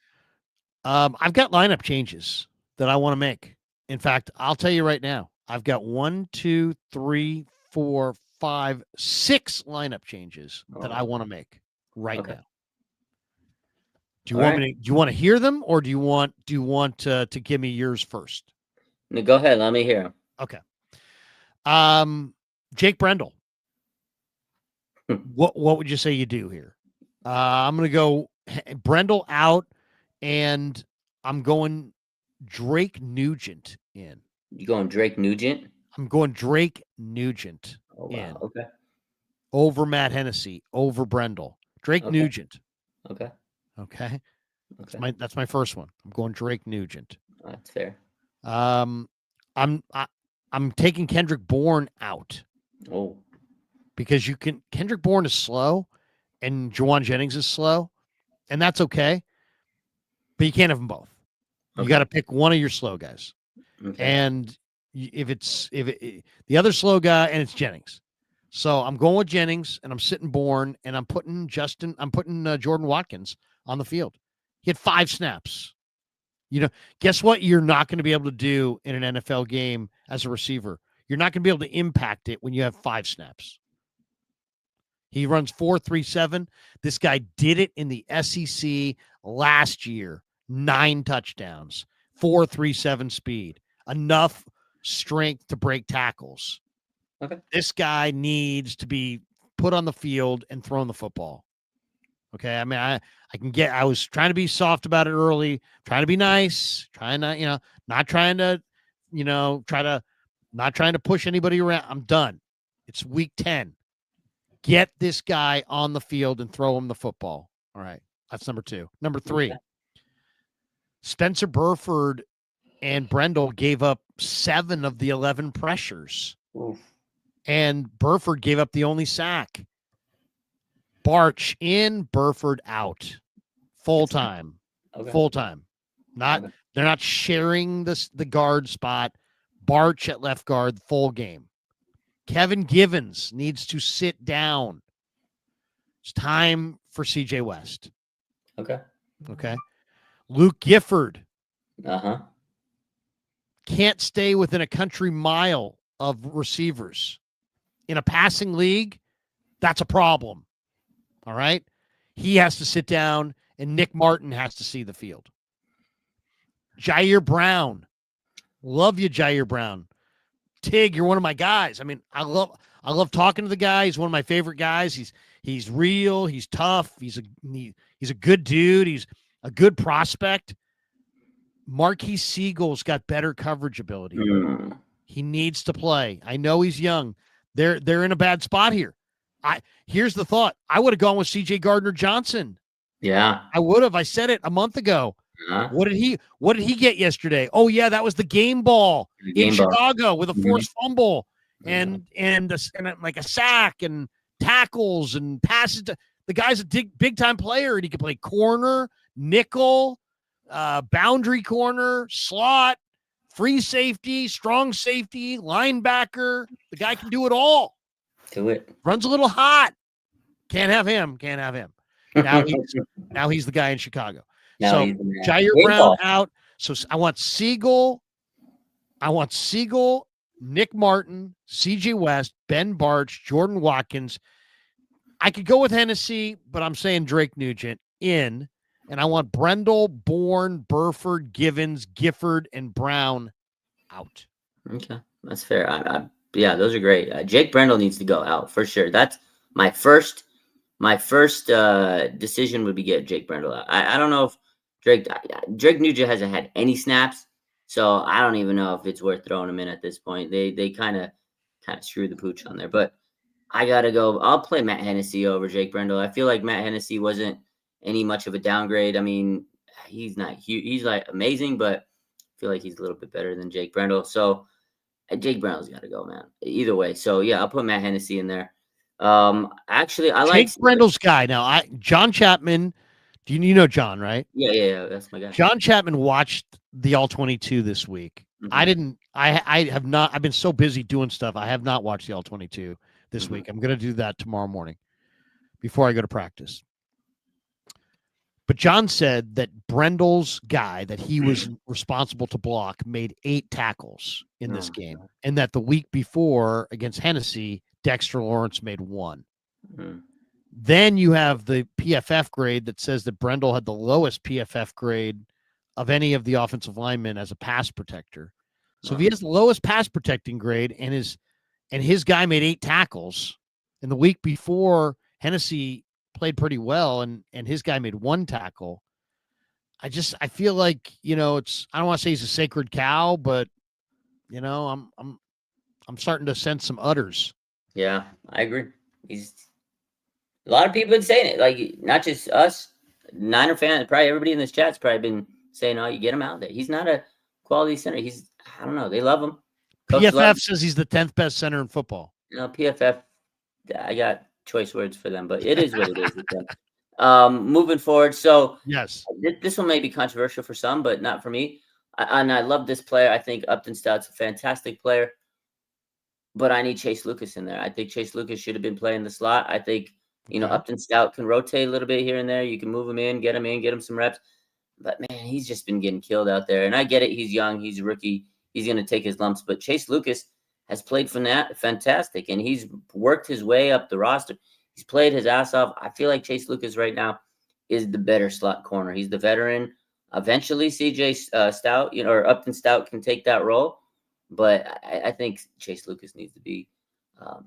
I've got lineup changes that I want to make. In fact, I'll tell you right now, I've got 1, 2, 3, 4, 5, 6 lineup changes that I want to make right now. Do you want to hear them, or do you want to give me yours first? No, go ahead. Let me hear them. Okay. Jake Brendel. What would you say you do here? I'm going to go Brendel out, and I'm going Drake Nugent in. You going Drake Nugent? I'm going Drake Nugent in. Okay. Over Matt Hennessy, over Brendel. Drake Nugent. Okay. That's my first one. I'm going Drake Nugent. That's fair. I'm taking Kendrick Bourne out. Oh, because Kendrick Bourne is slow and Jawan Jennings is slow, and that's okay. But you can't have them both. You okay. got to pick one of your slow guys. Okay. And the other slow guy, and it's Jennings. So I'm going with Jennings, and I'm sitting Bourne, and I'm putting Jordan Watkins on the field. He had 5 snaps. Guess what? You're not going to be able to do in an NFL game as a receiver. You're not going to be able to impact it when you have 5 snaps. He runs 4.37. This guy did it in the SEC last year. 9 touchdowns, 4.37 speed, enough strength to break tackles. Okay. This guy needs to be put on the field and thrown the football. Okay. I mean, I was trying to be soft about it early, trying to be nice, trying to, not trying to, not trying to push anybody around. I'm done. It's week 10. Get this guy on the field and throw him the football. All right. That's number 2. Number 3, okay. Spencer Burford and Brendel gave up 7 of the 11 pressures. Oof. And Burford gave up the only sack. Barch in, Burford out. Full time. Okay. Full time. They're not sharing the guard spot. Barch at left guard, full game. Kevin Givens needs to sit down. It's time for CJ West. Okay. Luke Gifford. Uh-huh. Can't stay within a country mile of receivers. In a passing league, that's a problem. All right? He has to sit down, and Nick Martin has to see the field. Jair Brown. Love you, Jair Brown. Tig, you're one of my guys. I mean, I love talking to the guy. He's one of my favorite guys. He's real. He's tough. He's a good dude. He's a good prospect. Marquise Siegel's got better coverage ability. He needs to play. I know he's young. They're in a bad spot here. Here's the thought. I would have gone with C.J. Gardner-Johnson. Yeah. I would have. I said it a month ago. Uh-huh. What did he get yesterday? Oh yeah, that was the game ball in Chicago with a forced fumble and like a sack and tackles and passes. The guy's a big time player, and he can play corner, nickel, boundary corner, slot, free safety, strong safety, linebacker. The guy can do it all. Do it. Runs a little hot. Can't have him. Now he's the guy in Chicago. So Jair Brown out. So I want Siegel, Nick Martin, CJ West, Ben Barch, Jordan Watkins. I could go with Hennessy, but I'm saying Drake Nugent in. And I want Brendel, Bourne, Burford, Givens, Gifford, and Brown out. Okay, that's fair. Yeah, those are great. Jake Brendel needs to go out for sure. That's my first decision would be get Jake Brendel out. I don't know if Drake Nugent hasn't had any snaps, so I don't even know if it's worth throwing him in at this point. They kind of screwed the pooch on there, but I gotta go. I'll play Matt Hennessy over Jake Brendel. I feel like Matt Hennessy wasn't any much of a downgrade. I mean, he's not huge. He's like amazing, but I feel like he's a little bit better than Jake Brendel. So Jake Brendel's got to go, man. Either way. So yeah, I'll put Matt Hennessy in there. Actually, I like Jake Brendel's guy. Now, John Chapman. Do you know John, right? Yeah, that's my guy. John Chapman watched the All-22 this week. Mm-hmm. I didn't. I have not. I've been so busy doing stuff. I have not watched the All-22 this week. I'm going to do that tomorrow morning before I go to practice. But John said that Brendel's guy that he was responsible to block made 8 tackles in this game, and that the week before against Hennessy, Dexter Lawrence made 1. Mm-hmm. Then you have the PFF grade that says that Brendel had the lowest PFF grade of any of the offensive linemen as a pass protector. So if he has the lowest pass protecting grade and his guy made 8 tackles, and the week before Hennessy played pretty well and his guy made 1 tackle, I feel like, I don't want to say he's a sacred cow, but I'm starting to sense some udders. Yeah, I agree. A lot of people have been saying it, like not just us, Niner fans, probably everybody in this chat's probably been saying, "Oh, you get him out there. He's not a quality center. I don't know. They love him." PFF says he's the 10th best center in football. PFF, I got choice words for them, but it is what it is with them. Moving forward, so Yes. this one may be controversial for some, but not for me. And I love this player. I think Upton Stout's a fantastic player, but I need Chase Lucas in there. I think Chase Lucas should have been playing the slot. I think, Okay. Upton Stout can rotate a little bit here and there. You can move him in, get him some reps. But man, he's just been getting killed out there. And I get it. He's young. He's a rookie. He's going to take his lumps. But Chase Lucas has played fantastic, and he's worked his way up the roster. He's played his ass off. I feel like Chase Lucas right now is the better slot corner. He's the veteran. Eventually, CJ Stout, or Upton Stout can take that role. But I think Chase Lucas needs to be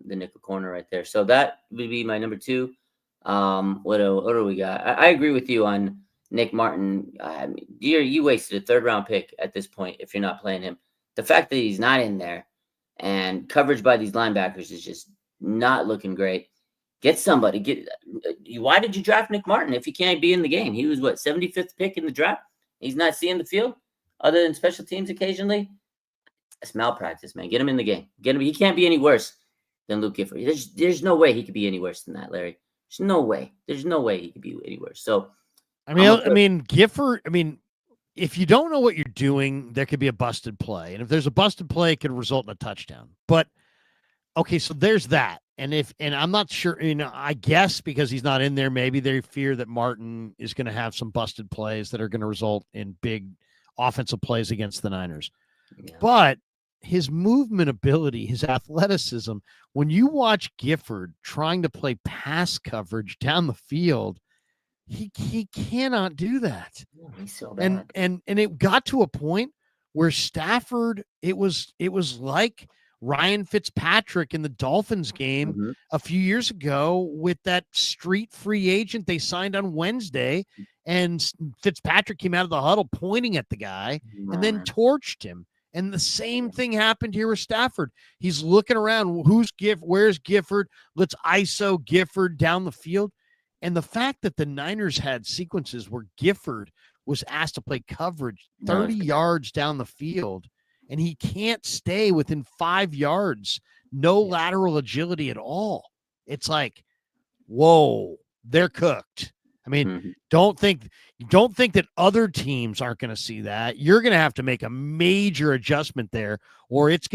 the nickel corner right there. So that would be my number 2. What do we got? I agree with you on Nick Martin. I mean, you wasted a 3rd-round pick at this point if you're not playing him. The fact that he's not in there and coverage by these linebackers is just not looking great. Get somebody. Why did you draft Nick Martin if he can't be in the game? He was, 75th pick in the draft? He's not seeing the field other than special teams occasionally? It's malpractice, man. Get him in the game. Get him. He can't be any worse than Luke Gifford. There's no way he could be any worse than that, Larry. There's no way. There's no way he could be any worse. So, Gifford. If you don't know what you're doing, there could be a busted play, and if there's a busted play, it could result in a touchdown. But okay, so there's that. And I'm not sure, I guess because he's not in there, maybe they fear that Martin is going to have some busted plays that are going to result in big offensive plays against the Niners. Yeah. But his movement ability, his athleticism, when you watch Gifford trying to play pass coverage down the field, he cannot do that. Yeah, he's so bad. And it got to a point where Stafford, it was like Ryan Fitzpatrick in the Dolphins game a few years ago with that street free agent they signed on Wednesday, and Fitzpatrick came out of the huddle pointing at the guy and then torched him. And the same thing happened here with Stafford. He's looking around. Where's Gifford? Let's ISO Gifford down the field. And the fact that the Niners had sequences where Gifford was asked to play coverage 30 yards down the field, and he can't stay within 5 yards, no lateral agility at all. It's like, whoa, they're cooked. Don't think that other teams aren't going to see that. You're going to have to make a major adjustment there, or it's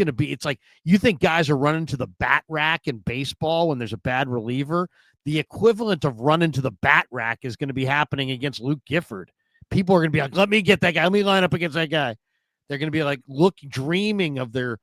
like you think guys are running to the bat rack in baseball when there's a bad reliever. The equivalent of running to the bat rack is going to be happening against Luke Gifford. People are going to be like, let me get that guy. Let me line up against that guy. They're going to be like, dreaming of their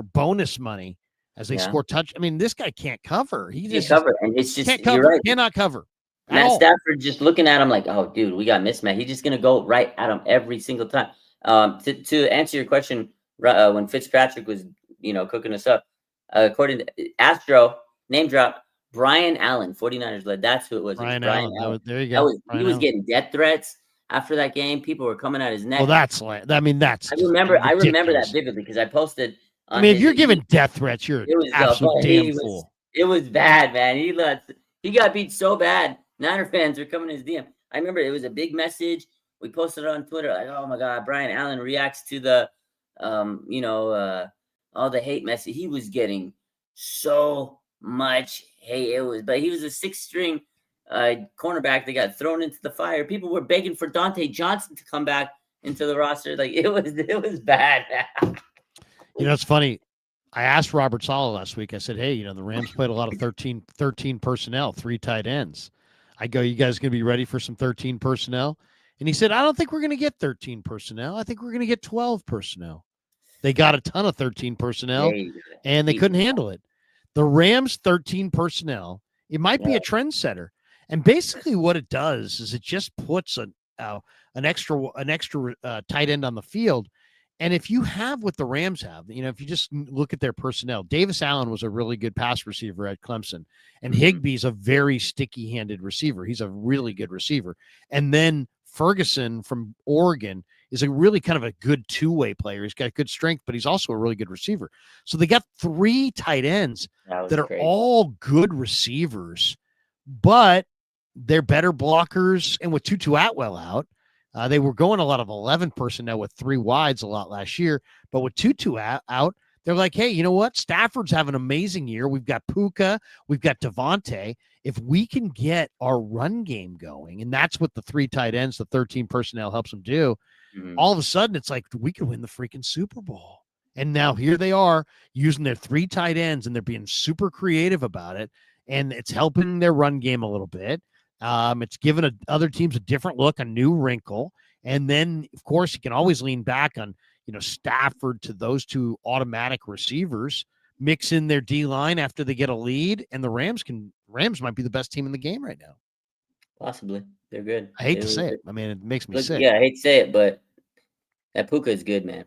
bonus money as they score touch. This guy can't cover. He just can't cover, and it's just can't cover. You're right. Cannot cover. Matt Stafford just looking at him like, oh, dude, we got mismatch. He's just going to go right at him every single time. To answer your question, when Fitzpatrick was, cooking us up, according to Astro, name drop, Brian Allen, 49ers led. That's who it was. Brian Allen. There you go. He was getting death threats after that game. People were coming at his neck. Well, that's. I remember that vividly because I posted. If you're giving death threats, you're an absolute damn fool. It was bad, man. He got beat so bad. Niner fans were coming to his DM. I remember it was a big message. We posted it on Twitter like, oh my God, Brian Allen reacts to the, all the hate message. He was getting so much hate. But he was a 6th-string cornerback that got thrown into the fire. People were begging for Dante Johnson to come back into the roster. Like it was bad. It's funny. I asked Robert Saleh last week. I said, hey, the Rams played a lot of 13 personnel, 3 tight ends. I go, you guys going to be ready for some 13 personnel? And he said, I don't think we're going to get 13 personnel. I think we're going to get 12 personnel. They got a ton of 13 personnel, and they couldn't handle it. The Rams 13 personnel, it might be a trendsetter. And basically what it does is it just puts an extra tight end on the field. And if you have what the Rams have, if you just look at their personnel, Davis Allen was a really good pass receiver at Clemson, and Higbee's a very sticky-handed receiver. He's a really good receiver. And then Ferguson from Oregon is a really kind of a good two-way player. He's got good strength, but he's also a really good receiver. So they got 3 tight ends that are all good receivers, but they're better blockers. And with Tutu Atwell out, they were going a lot of 11 personnel with 3 wides a lot last year, but with Tutu out, They're like, hey, you know what? Stafford's having an amazing year. We've got Puka. We've got Devontae. If we can get our run game going, and that's what the 3 tight ends, the 13 personnel helps them do, all of a sudden it's like we could win the freaking Super Bowl. And now here they are using their 3 tight ends, and they're being super creative about it. And it's helping their run game a little bit. It's giving other teams a different look, a new wrinkle. And then, of course, you can always lean back on, Stafford to those 2 automatic receivers, mix in their D-line after they get a lead, and the Rams might be the best team in the game right now. Possibly. They're good. I hate to say it. I mean, it makes me sick. Yeah, I hate to say it, but that Puka is good, man.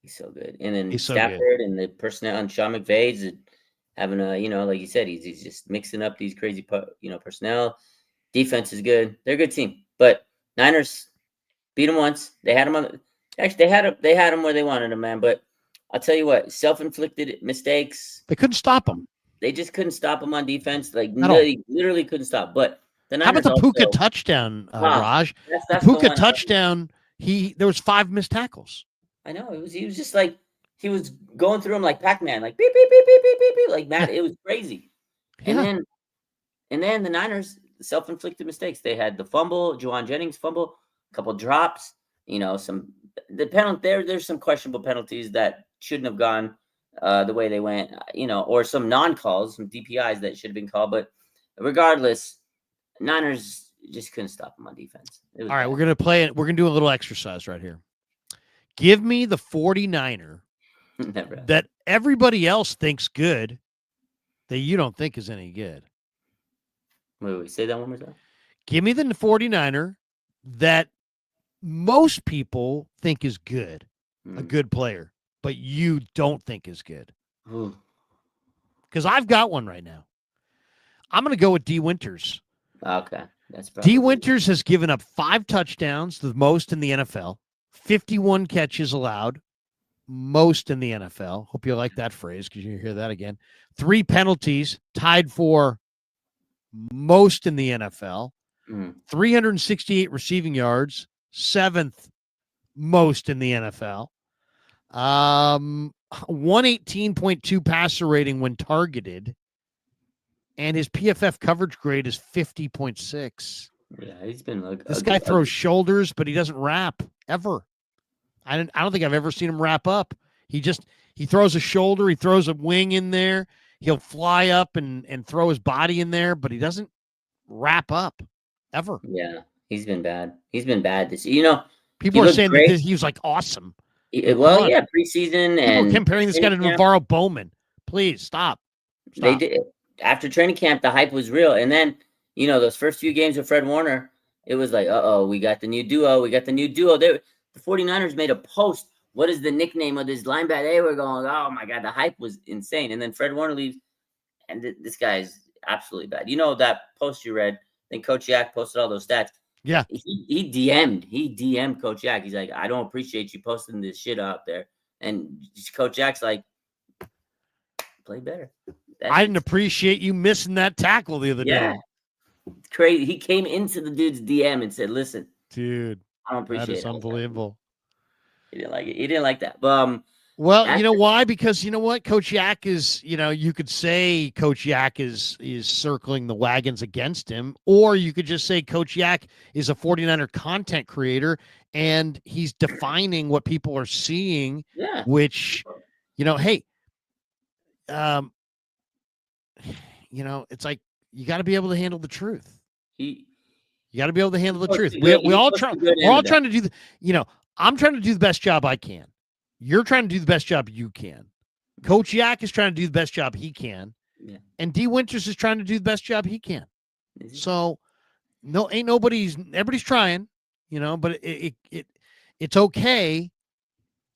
He's so good. And then Stafford and the personnel on Sean McVay's having a, like you said, he's just mixing up these crazy, personnel. Defense is good. They're a good team. But Niners beat them once. They had them on. Actually, they had them where they wanted them, man. But I'll tell you what, self-inflicted mistakes. They couldn't stop them. They just couldn't stop them on defense. Like literally couldn't stop. But the Niners. How about the Puka touchdown, Raj? That's the Puka touchdown. There was 5 missed tackles. I know he was just like he was going through them like Pac-Man, like beep beep beep beep beep beep beep, like that. It was crazy. Yeah. And then the Niners self-inflicted mistakes. They had the fumble, Juwan Jennings fumble, a couple drops. The penalty there's some questionable penalties that shouldn't have gone the way they went. Or some non-calls, some DPIs that should have been called. But regardless, Niners just couldn't stop them on defense. All right, we're gonna play it. We're gonna do a little exercise right here. Give me the 49er that everybody else thinks good, that you don't think is any good. Wait, say that one more time. Give me the 49er that most people think is good, a good player, but you don't think is good. Because I've got one right now. I'm going to go with D. Winters. Okay. D. Winters has given up 5 touchdowns, the most in the NFL, 51 catches allowed, most in the NFL. Hope you like that phrase because you hear that again. 3 penalties, tied for most in the NFL. 368 receiving yards, 7th most in the NFL. 118.2 passer rating when targeted. And his PFF coverage grade is 50.6. Yeah, he's been this guy throws shoulders, but he doesn't wrap ever. I don't think I've ever seen him wrap up. He throws a shoulder, he throws a wing in there. He'll fly up and throw his body in there, but he doesn't wrap up ever. Yeah, he's been bad. He's been bad this. People are saying that he was like awesome. Preseason and comparing this guy to Navarro Bowman. Please stop. They did. After training camp, the hype was real. And then, those first few games with Fred Warner, it was like, we got the new duo. The 49ers made a post. What is the nickname of this linebacker? They were going, oh, my God, the hype was insane. And then Fred Warner leaves, and this guy is absolutely bad. That post you read, I think Coach Yak posted all those stats. Yeah. He DM'd Coach Yak. He's like, I don't appreciate you posting this shit out there. And Coach Yak's like, play better. I didn't appreciate you missing that tackle the other day. It's crazy. He came into the dude's DM and said, listen, dude, I don't appreciate it. That is unbelievable. He didn't like it. He didn't like that. Well, you know why? Because you know what? Coach Yak is, you could say Coach Yak is circling the wagons against him, or you could just say Coach Yak is a 49er content creator and he's defining what people are seeing, which, hey, it's like you got to be able to handle the truth. You got to be able to handle the truth. We're all trying to do I'm trying to do the best job I can. You're trying to do the best job you can. Coach Yak is trying to do the best job he can. Yeah. And D. Winters is trying to do the best job he can. So everybody's trying, but it's okay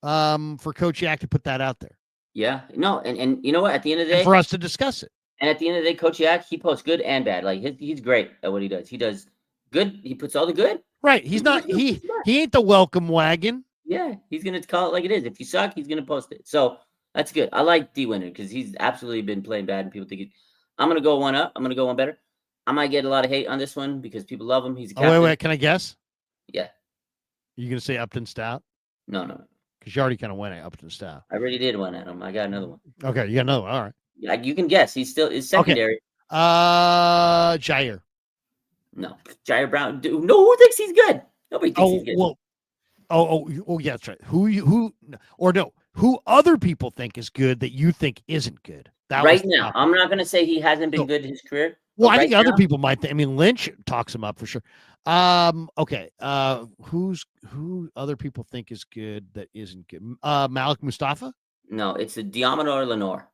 for Coach Yak to put that out there. Yeah. No, and you know what? At the end of the day, and for us to discuss it. And at the end of the day, Coach Yak, he posts good and bad. Like he's great at what he does. He does good. He puts all the good. Right. He's not. He ain't the welcome wagon. Yeah, he's gonna call it like it is. If you suck, he's gonna post it. So that's good. I like D. Winter because he's absolutely been playing bad, and people think I'm gonna go one up. I'm gonna go one better. I might get a lot of hate on this one because people love him. He's a captain. Wait. Can I guess? Yeah. You gonna say Upton Stout? No. Because you already kind of went up to the staff. I already did one at him. I got another one. Okay, you got another one. All right. Like you can guess, he's secondary. Jair. No, Jair Brown. Dude, no, who thinks he's good? Nobody thinks he's good. Well, yeah, that's right. Who other people think is good that you think isn't good? Right now, I'm not going to say he hasn't been good in his career. Well, I think other people might. I mean, Lynch talks him up for sure. Okay. Who other people think is good that isn't good? Malik Mustafa? No, it's a Diamondor Lenore.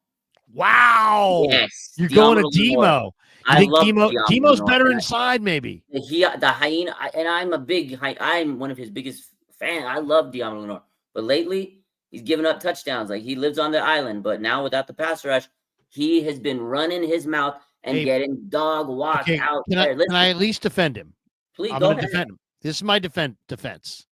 Wow. Yes. You're going to Demo. I love Demo's better inside, maybe. The hyena, and I'm one of his biggest fans. I love Diamondor Lenore. But lately, he's given up touchdowns. Like, he lives on the island, but now without the pass rush, he has been running his mouth and getting dog walked out there. Can I at least defend him? Please, I'm going to defend him. This is my defense.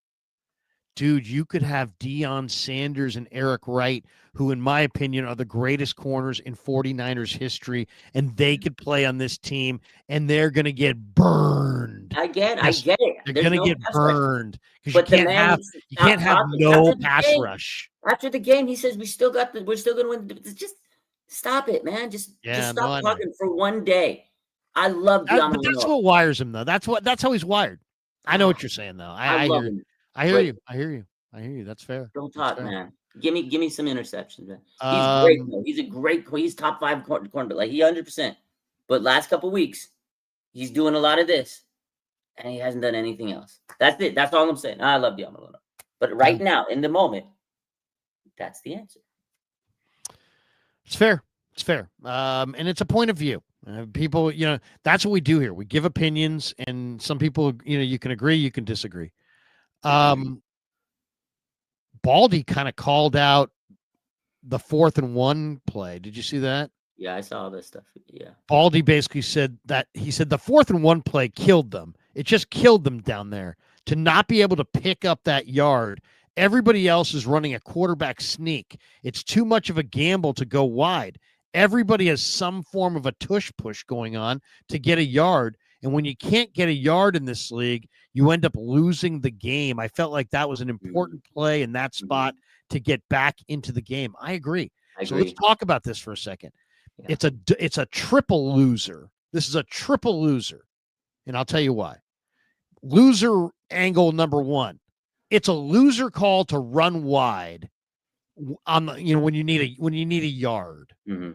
Dude, you could have Deion Sanders and Eric Wright, who, in my opinion, are the greatest corners in 49ers history, and they could play on this team, and they're going to get burned. I get it. They're going to get burned because you can't have no pass rush. After the game, he says we're still going to win. Just stop it, man. Just stop talking for one day. I love Deion. But that's what wires him, though. That's how he's wired. I know what you're saying, though. I love him. I hear you. That's fair. Don't talk, man. Give me some interceptions, man. He's great, though. He's a great. He's top 5 cornerback, like he 100%. But last couple weeks, he's doing a lot of this, and he hasn't done anything else. That's it. That's all I'm saying. I love Diamondor. But right now, in the moment, that's the answer. It's fair. And it's a point of view. People, that's what we do here. We give opinions, and some people, you can agree, you can disagree. Baldy kind of called out the 4th and 1 play. Did you see that? Yeah, I saw this stuff. Yeah. Baldy basically said the 4th and 1 play killed them. It just killed them down there to not be able to pick up that yard. Everybody else is running a quarterback sneak. It's too much of a gamble to go wide. Everybody has some form of a tush push going on to get a yard. And when you can't get a yard in this league, you end up losing the game. I felt like that was an important play in that spot to get back into the game. I agree. So let's talk about this for a second. Yeah. It's a triple loser. This is a triple loser. And I'll tell you why. Loser angle number 1. It's a loser call to run wide on the, when you need a yard. Mm-hmm.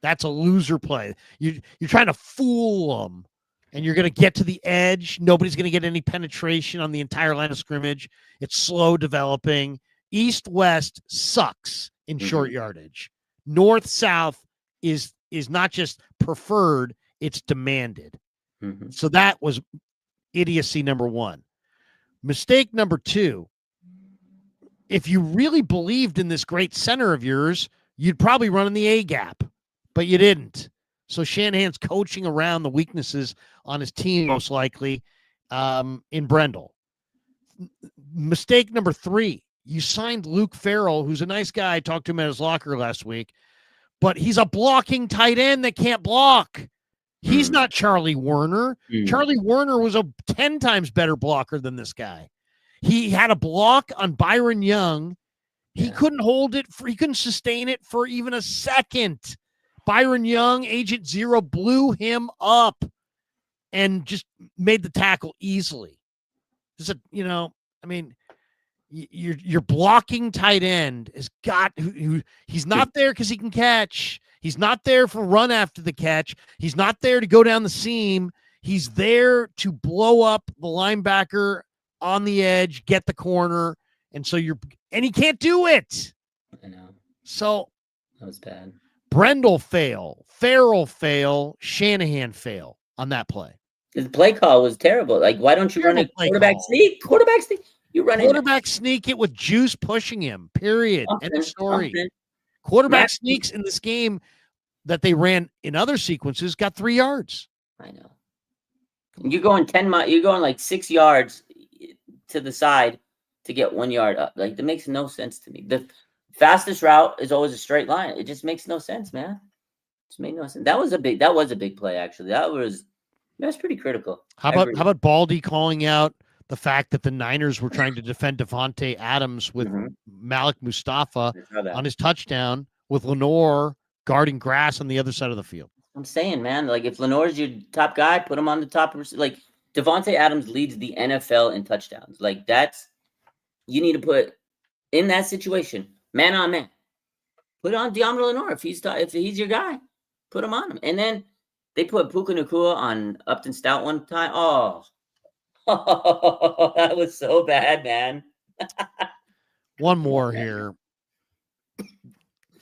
That's a loser play. You're trying to fool them, and you're going to get to the edge. Nobody's going to get any penetration on the entire line of scrimmage. It's slow developing. East-west sucks in short yardage. North-south is not just preferred, it's demanded. Mm-hmm. So that was idiocy number 1. Mistake number 2, if you really believed in this great center of yours, you'd probably run in the A gap, but you didn't. So Shanahan's coaching around the weaknesses on his team, most likely, in Brendel. Mistake number 3, you signed Luke Farrell, who's a nice guy. I talked to him at his locker last week, but he's a blocking tight end that can't block. He's not Charlie Werner. Charlie Werner was a 10 times better blocker than this guy. He had a block on Byron Young. He couldn't hold it. He couldn't sustain it for even a second. Byron Young, Agent Zero, blew him up and just made the tackle easily. Your blocking tight end has got he's not there because he can catch. He's not there for run after the catch. He's not there to go down the seam. He's there to blow up the linebacker on the edge, get the corner, and he can't do it. I know. So that was bad. Brendel fail, Farrell fail, Shanahan fail on that play. The play call was terrible. Like, why don't you run a quarterback sneak? Quarterback sneak. You run quarterback sneak it with Juice pushing him. Period. End of story. Quarterback sneaks in this game that they ran in other sequences got 3 yards. I know. You're going 10 miles. You're going like 6 yards to the side to get 1 yard up. Like, that makes no sense to me. The fastest route is always a straight line. It just makes no sense, man. It just made no sense. That was a big play, actually. That's pretty critical. How about Baldy calling out the fact that the Niners were trying to defend Devontae Adams with Malik Mustafa on his touchdown with Lenore guarding grass on the other side of the field. I'm saying, man, like if Lenore's your top guy, put him on the top. Like Devontae Adams leads the NFL in touchdowns. Like you need to put in that situation, man on man. Put on Deommodore Lenore if he's your guy. Put him on him. And then they put Puka Nacua on Upton Stout one time. Oh, that was so bad, man. One more here.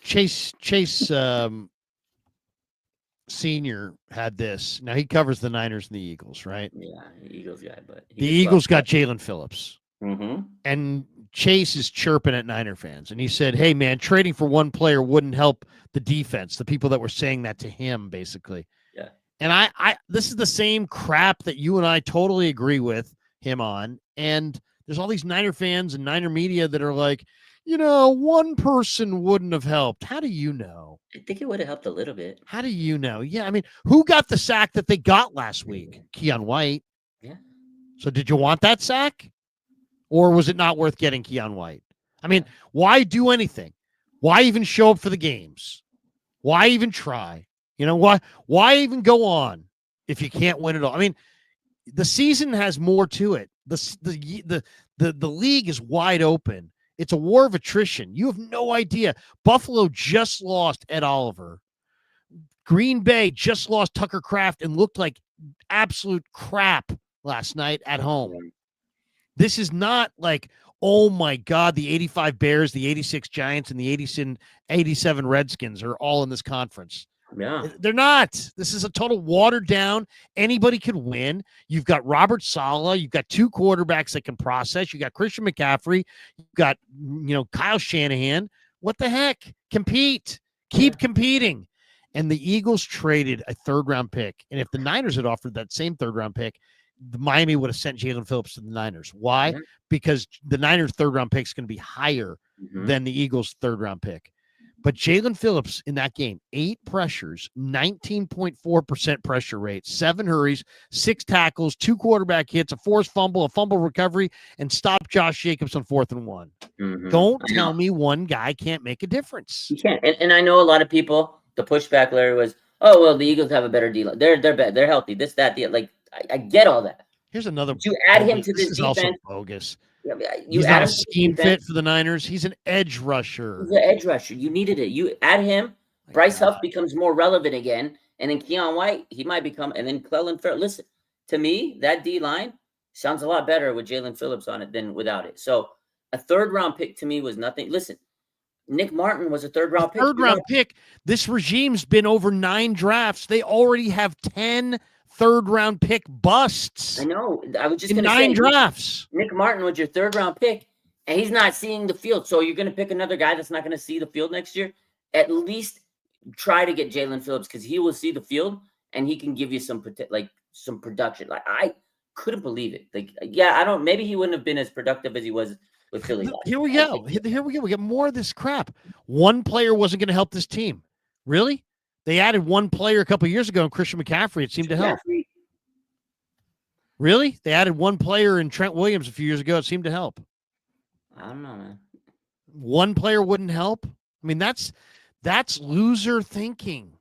Chase Senior had this. Now he covers the Niners and the Eagles, right? Yeah, the Eagles guy, but the Eagles got Jalen Phillips. Mm-hmm. And Chase is chirping at Niner fans. And he said, hey, man, trading for one player wouldn't help the defense. The people that were saying that to him, basically. Yeah. And I this is the same crap that you and I totally agree with him on. And there's all these Niner fans and Niner media that are like, one person wouldn't have helped. How do you know? I think it would have helped a little bit. How do you know? Yeah, I mean, who got the sack that they got last week? Keon White. Yeah. So did you want that sack? Or was it not worth getting Keon White? I mean, why do anything? Why even show up for the games? Why even try? Why even go on if you can't win it all? I mean, the season has more to it. The league is wide open. It's a war of attrition. You have no idea. Buffalo just lost Ed Oliver. Green Bay just lost Tucker Kraft and looked like absolute crap last night at home. This is not like, oh my God, the 85 Bears, the 86 Giants, and the 87 Redskins are all in this conference. Yeah. They're not. This is a total watered down. Anybody could win. You've got Robert Saleh. You've got two quarterbacks that can process. You got Christian McCaffrey. You've got, Kyle Shanahan. What the heck? Compete. Keep competing. And the Eagles traded a third-round pick. And if the Niners had offered that same third-round pick, the Miami would have sent Jalen Phillips to the Niners. Why? Yeah. Because the Niners' third-round pick is going to be higher than the Eagles' third-round pick. But Jalen Phillips in that game, 8 pressures, 19.4% pressure rate, 7 hurries, 6 tackles, 2 quarterback hits, a forced fumble, a fumble recovery, and stopped Josh Jacobs on 4th and 1. Don't tell me one guy can't make a difference. You can't. And I know a lot of people, the pushback, Larry, was, oh, well, the Eagles have a better deal. They're better. They're healthy. This, that, the like. I get all that. Here's another. But you add him to this this is defense. Also bogus. You He's add not a him scheme fit for the Niners. He's an edge rusher. He's an edge rusher. You needed it. You add him. Bryce Huff becomes more relevant again. And then Keon White, he might become. And then Clellan Ferrell. Listen, to me, that D-line sounds a lot better with Jalen Phillips on it than without it. So a third-round pick to me was nothing. Listen, Nick Martin was a third-round pick. Third-round pick. This regime's been over 9 drafts. They already have 10 third-round pick busts. I know. I was just going to say 9 drafts. Nick Martin was your third-round pick, and he's not seeing the field. So you're going to pick another guy that's not going to see the field next year? At least try to get Jalen Phillips because he will see the field, and he can give you some production. Like, I couldn't believe it. Like, yeah, maybe he wouldn't have been as productive as he was with Philly. Here we go. We get more of this crap. One player wasn't going to help this team. Really? They added one player a couple of years ago in Christian McCaffrey. It seemed to help. Really? They added one player in Trent Williams a few years ago. It seemed to help. I don't know, man. One player wouldn't help? I mean, that's loser thinking.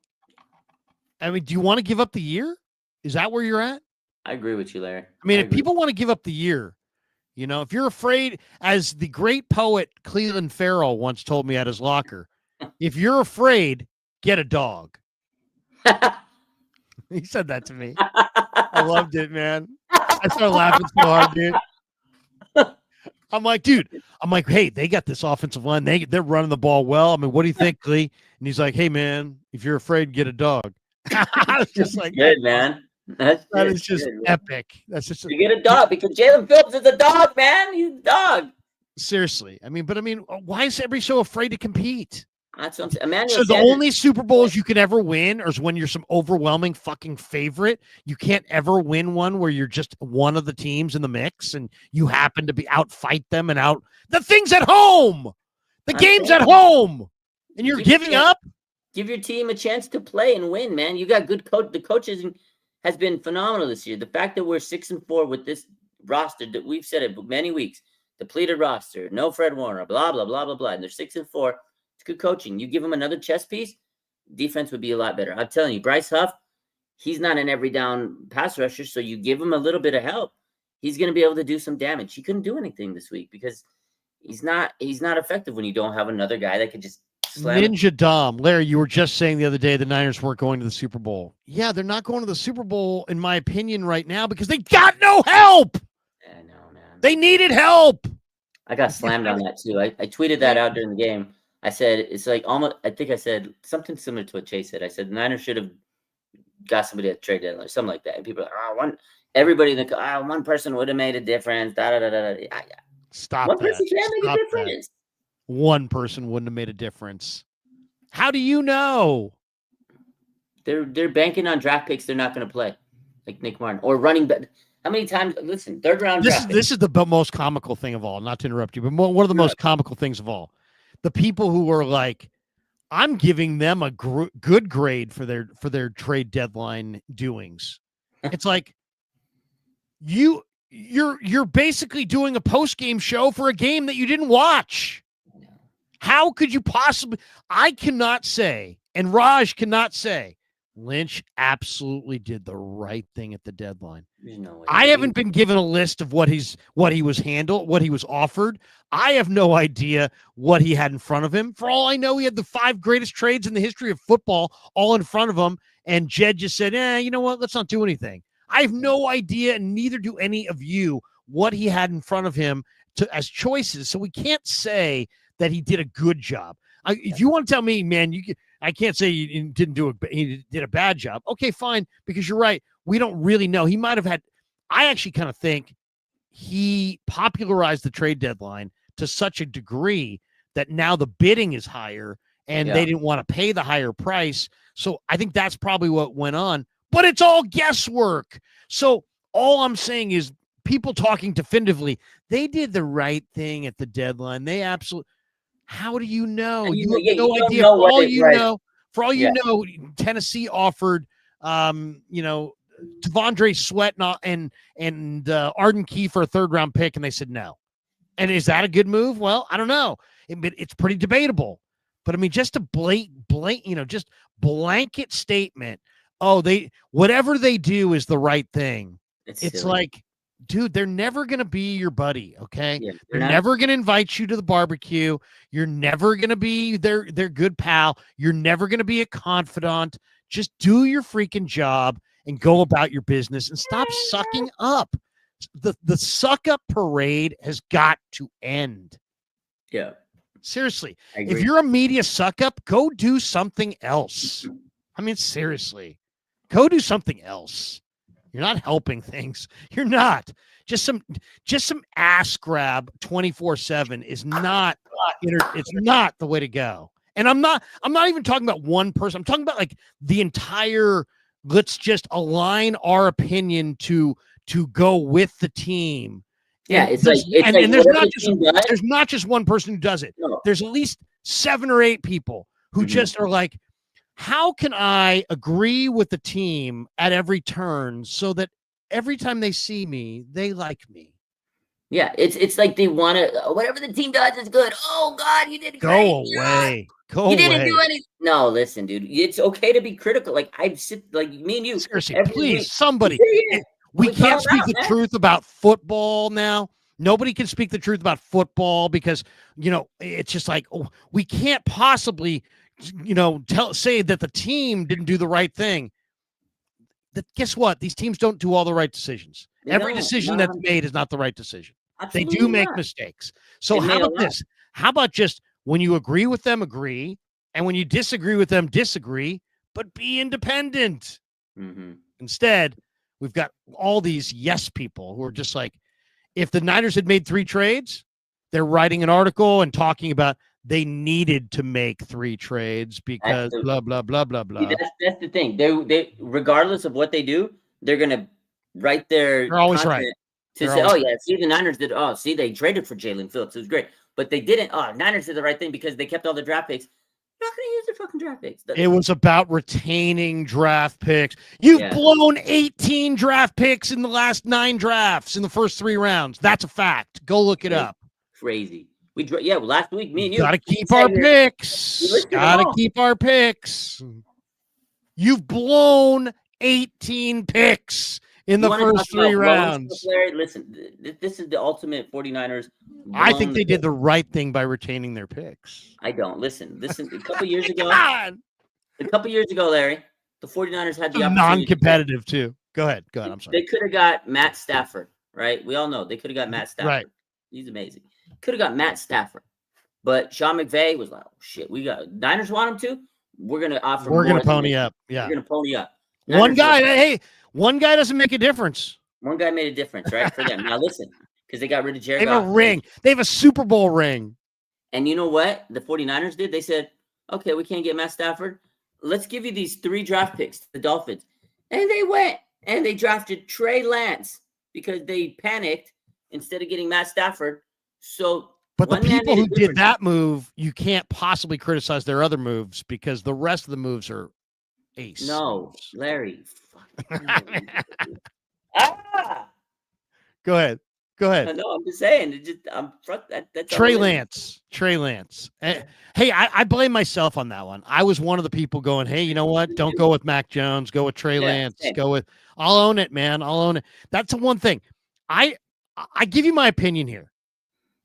I mean, do you want to give up the year? Is that where you're at? I agree with you, Larry. I mean, if people want to give up the year, if you're afraid, as the great poet Cleveland Farrell once told me at his locker, if you're afraid, get a dog. He said that to me. I loved it, man. I started laughing so hard, dude. I'm like, hey, they got this offensive line. They're running the ball well. I mean, what do you think, Clee? And he's like, hey, man, if you're afraid, get a dog. I was just like, good, man. That is just good, epic. That's just you get a dog because Jalen Phillips is a dog, man. He's a dog. Seriously. I mean, why is everybody so afraid to compete? That's what I'm saying. So the only Super Bowls you can ever win is when you're some overwhelming fucking favorite. You can't ever win one where you're just one of the teams in the mix and you happen to be outfight them and out. The thing's at home. The game's at home. And you're giving up? Give your team a chance to play and win, man. You got good coach. The coaches has been phenomenal this year. The fact that we're 6-4 with roster. We've said it many weeks. Depleted roster, no Fred Warner, blah, blah, blah, blah, blah. And they're 6-4. It's good coaching. You give them another chess piece, defense would be a lot better. I'm telling you, Bryce Huff, he's not an every down pass rusher, so you give him a little bit of help, he's going to be able to do some damage. He couldn't do anything this week because he's not effective when you don't have another guy that could just slam Ninja Dom. Larry, you were just saying the other day the Niners weren't going to the Super Bowl. Yeah, they're not going to the Super Bowl, in my opinion, right now because they got no help. I know, man. They needed help. I got slammed on that too. I tweeted that out during the game. I said, it's like almost, I think I said something similar to what Chase said. I said, the Niners should have got somebody at trade deadline or something like that. And people are like, everybody, one person would have made a difference. Yeah. Stop one that. person can make Stop a difference. That. One person wouldn't have made a difference. How do you know? They're banking on draft picks they're not going to play, like Nick Martin or running back. How many times? Listen, third round. This is the most comical thing of all. Not to interrupt you, but one of the most comical things of all. The people who are like, I'm giving them a good grade for their trade deadline doings. It's like you're basically doing a post-game show for a game that you didn't watch. How could you possibly? I cannot say, and Raj cannot say, Lynch absolutely did the right thing at the deadline. No way. I haven't been given a list of what he was offered. I have no idea what he had in front of him. For all I know, he had the 5 greatest trades in the history of football all in front of him. And Jed just said, you know what? Let's not do anything. I have no idea, and neither do any of you, what he had in front of him as choices. So we can't say that he did a good job. If you want to tell me, man, I can't say he did a bad job. Okay, fine, because you're right. We don't really know. He might have had. I actually kind of think he popularized the trade deadline to such a degree that now the bidding is higher and they didn't want to pay the higher price. So I think that's probably what went on. But it's all guesswork. So all I'm saying is people talking definitively, they did the right thing at the deadline. They absolutely. How do you know? You have no idea. For all you know, Tennessee offered, Devondre Sweat and Arden Key for a 3rd-round pick, and they said no. And is that a good move? Well, I don't know. It's pretty debatable. But I mean, just a just blanket statement. Oh, whatever they do is the right thing. It's like, dude, they're never going to be your buddy, okay? Yeah, they're never going to invite you to the barbecue. You're never going to be their good pal. You're never going to be a confidant. Just do your freaking job and go about your business and stop sucking up. The suck up parade has got to end. Yeah. Seriously. If you're a media suck up, go do something else. I mean, seriously. Go do something else. You're not helping things. You're not. Just some ass grab 24/7 is not. It's not the way to go. And I'm not even talking about one person. I'm talking about like the entire. Let's just align our opinion to go with the team. Yeah, and there's not just one person who does it. No. There's at least 7 or 8 people who just are like, how can I agree with the team at every turn so that every time they see me, they like me? Yeah, it's like they want to, whatever the team does is good. Oh, God, you did great. Go away. You didn't do anything. No, listen, dude. It's okay to be critical. Like, me and you. Seriously, please, somebody. We can't speak the truth about football now. Nobody can speak the truth about football because, it's just like, we can't possibly – say that the team didn't do the right thing. Guess what? These teams don't do all the right decisions. Every decision that's made is not the right decision. Absolutely they do make mistakes. So how about this? How about just when you agree with them, agree, and when you disagree with them, disagree, but be independent. Mm-hmm. Instead, we've got all these yes people who are just like, if the Niners had made 3 trades, they're writing an article and talking about they needed to make 3 trades because blah, blah, blah, blah, blah. That's the thing. They regardless of what they do, they're going to write their They're always right. To say, yeah, see, the Niners did. They traded for Jalen Phillips. It was great. But they didn't. Niners did the right thing because they kept all the draft picks. They're not going to use their fucking draft picks. It was about retaining draft picks. You've blown 18 draft picks in the last 9 drafts in the first 3 rounds. That's a fact. Go look it up. Crazy. Last week, me and you. Got to keep our picks. Got to keep our picks. You've blown 18 picks in the first 3 rounds. Stuff, Larry? Listen, this is the ultimate 49ers. I think they did the right thing by retaining their picks. I don't. Listen. A couple years ago, Larry, the 49ers had the opportunity. Non-competitive, too. Go ahead. I'm sorry. They could have got Matt Stafford, right? We all know they could have got Matt Stafford. Right. He's amazing. Could have got Matt Stafford. But Sean McVay was like, oh, shit, Niners want him to. We're going to offer. We're going to pony up. Yeah. We're going to pony up. One guy doesn't make a difference. One guy made a difference, right? For them. Now, listen, because they got rid of Jared Goff. They have a ring. They have a Super Bowl ring. And you know what the 49ers did? They said, okay, we can't get Matt Stafford. Let's give you these 3 draft picks, the Dolphins. And they went and they drafted Trey Lance because they panicked instead of getting Matt Stafford. But the people who did that move, you can't possibly criticize their other moves because the rest of the moves are ace. No, Larry. Go ahead. No, I'm just saying. That's Trey Lance. Hey, I blame myself on that one. I was one of the people going, hey, you know what? Don't go with Mac Jones. Go with Trey Lance. Same. I'll own it, man. I'll own it. That's the one thing. I give you my opinion here.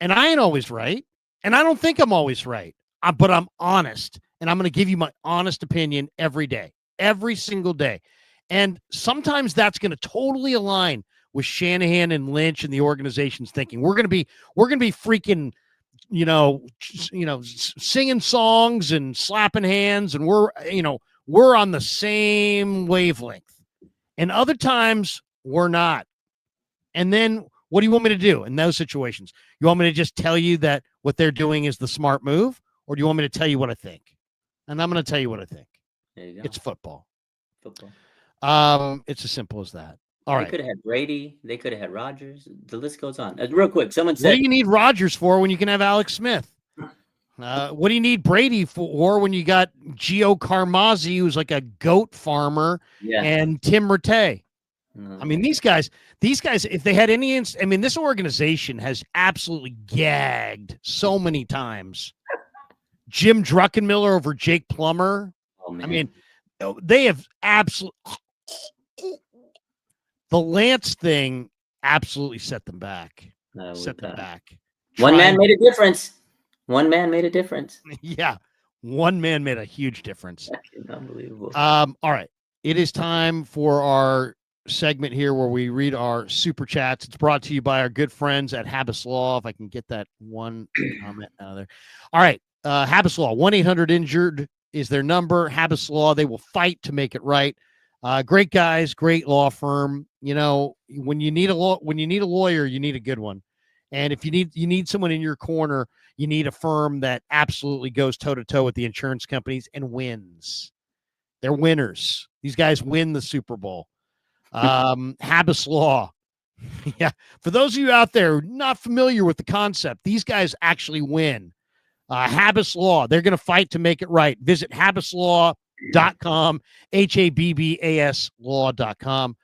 And I ain't always right. And I don't think I'm always right. But I'm honest. And I'm going to give you my honest opinion every day. Every single day. And sometimes that's going to totally align with Shanahan and Lynch and the organization's thinking. We're going to be freaking, singing songs and slapping hands, and we're on the same wavelength. And other times we're not. And then what do you want me to do in those situations? You want me to just tell you that what they're doing is the smart move, or do you want me to tell you what I think? And I'm going to tell you what I think. There you go. It's football. Football. It's as simple as that. All right. They could have had Brady. They could have had Rodgers. The list goes on. Real quick, someone said, what do you need Rodgers for when you can have Alex Smith? What do you need Brady for when you got Gio Carmazzi, who's like a goat farmer, and Tim Rattay? I mean, these guys, if they had any, this organization has absolutely gagged so many times. Jim Druckenmiller over Jake Plummer. Oh, man. I mean, they have absolutely. The Lance thing absolutely set them back. One man made a difference. Yeah. One man made a huge difference. Unbelievable. All right. It is time for our segment here where we read our super chats. It's brought to you by our good friends at Habbas Law. If I can get that one comment out of there. All right. Habbas Law, 1-800-INJURED is their number. Habbas Law, they will fight to make it right. Great guys, great law firm. When you need a lawyer, you need a good one. And if you need someone in your corner, you need a firm that absolutely goes toe to toe with the insurance companies and wins. They're winners. These guys win the Super Bowl. Habbas Law. Yeah. For those of you out there not familiar with the concept, these guys actually win. Habbas Law. They're going to fight to make it right. Visit HabbasLaw.com, HABBAS law.com.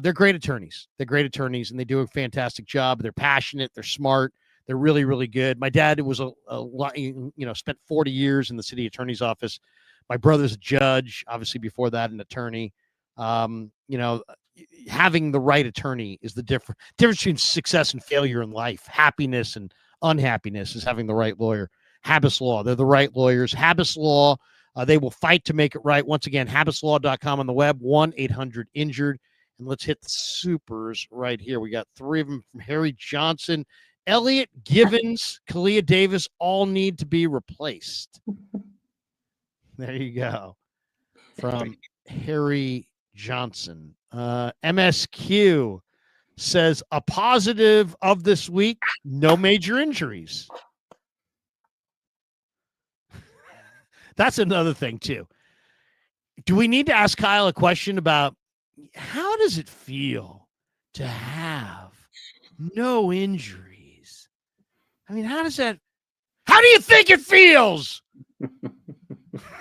They're great attorneys. And they do a fantastic job. They're passionate. They're smart. They're really, really good. My dad was spent 40 years in the city attorney's office. My brother's a judge, obviously before that, an attorney. Having the right attorney is the difference between success and failure in life. Happiness and unhappiness is having the right lawyer. Habbas Law. They're the right lawyers. Habbas Law. They will fight to make it right. Once again, HabbasLaw.com on the web, 1-800-INJURED. And let's hit the supers right here. We got 3 of them from Harry Johnson. Elliot Givens, Kalia Davis all need to be replaced. There you go. From Harry Johnson. MSQ says a positive of this week, no major injuries. That's another thing, too. Do we need to ask Kyle a question about how does it feel to have no injuries? I mean, how do you think it feels?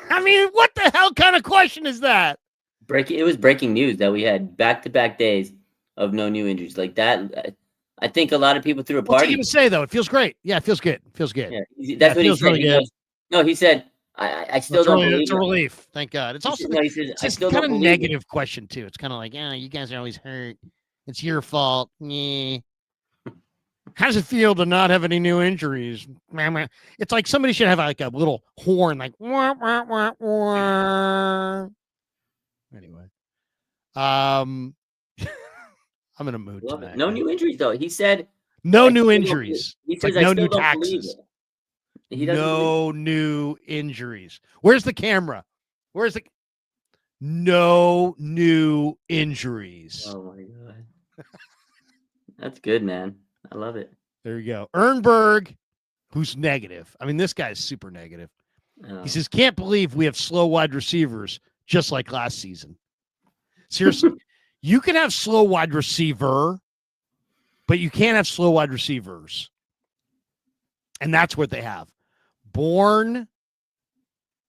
I mean, what the hell kind of question is that? It was breaking news that we had back-to-back days of no new injuries like that. I think a lot of people threw a What's he party. going to say, though? It feels great. Yeah, it feels good. It feels good. Yeah, that's what he feels said. really He good. goes, no, he said, I still don't believe it's a it. relief. Thank God. It's also He says, it's I this still kind don't of believe negative question, too. It's kind of like, you guys are always hurt. It's your fault. Yeah. How does it feel to not have any new injuries? It's like somebody should have like a little horn, like wah, wah, wah, wah. Anyway. I'm in a mood Love it. tonight. No Man. new injuries, though. He said, No I new still don't believe. injuries. He It's says, like I no still new don't believe taxes. it. He doesn't believe it. No new injuries. Where's the camera? Where's the no new injuries? Oh my God. That's good, man. I love it. There you go. Ernberg, who's negative. I mean, this guy's super negative. He says, can't believe we have slow wide receivers just like last season. Seriously, you can have slow wide receiver, but you can't have slow wide receivers. And that's what they have. Bourne.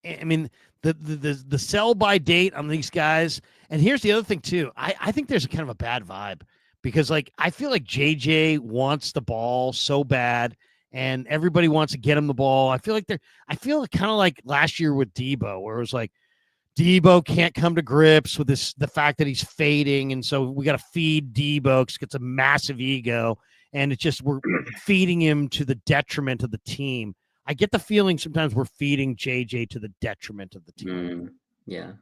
I mean, the sell by date on these guys. And here's the other thing, too. I think there's a kind of a bad vibe because, like, I feel like JJ wants the ball so bad and everybody wants to get him the ball. I feel kind of like last year with Debo, where it was like, Debo can't come to grips with the fact that he's fading. And so we got to feed Debo because it's a massive ego. And it's just, we're feeding him to the detriment of the team. I get the feeling sometimes we're feeding JJ to the detriment of the team. Yeah.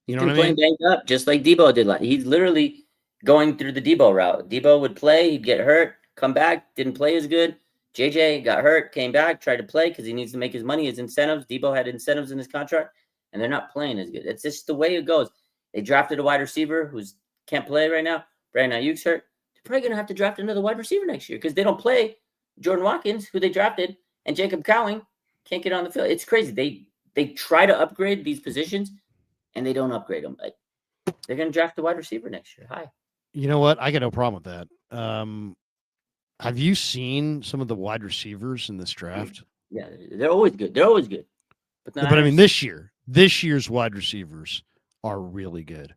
You He's know been what I playing mean? banged up, just like Debo did. He's literally going through the Debo route. Debo would play, he'd get hurt, come back, didn't play as good. JJ got hurt, came back, tried to play because he needs to make his money, his incentives. Debo had incentives in his contract, and they're not playing as good. It's just the way it goes. They drafted a wide receiver who can't play right now. Brandon Ayuk's hurt. They're probably going to have to draft another wide receiver next year because they don't play Jordan Watkins, who they drafted, and Jacob Cowing can't get on the field. It's crazy. They try to upgrade these positions, and they don't upgrade them. They're going to draft the wide receiver next year. Hi. You know what? I got no problem with that. Have you seen some of the wide receivers in this draft? Yeah, they're always good. They're always good. But I mean, this year's wide receivers are really good.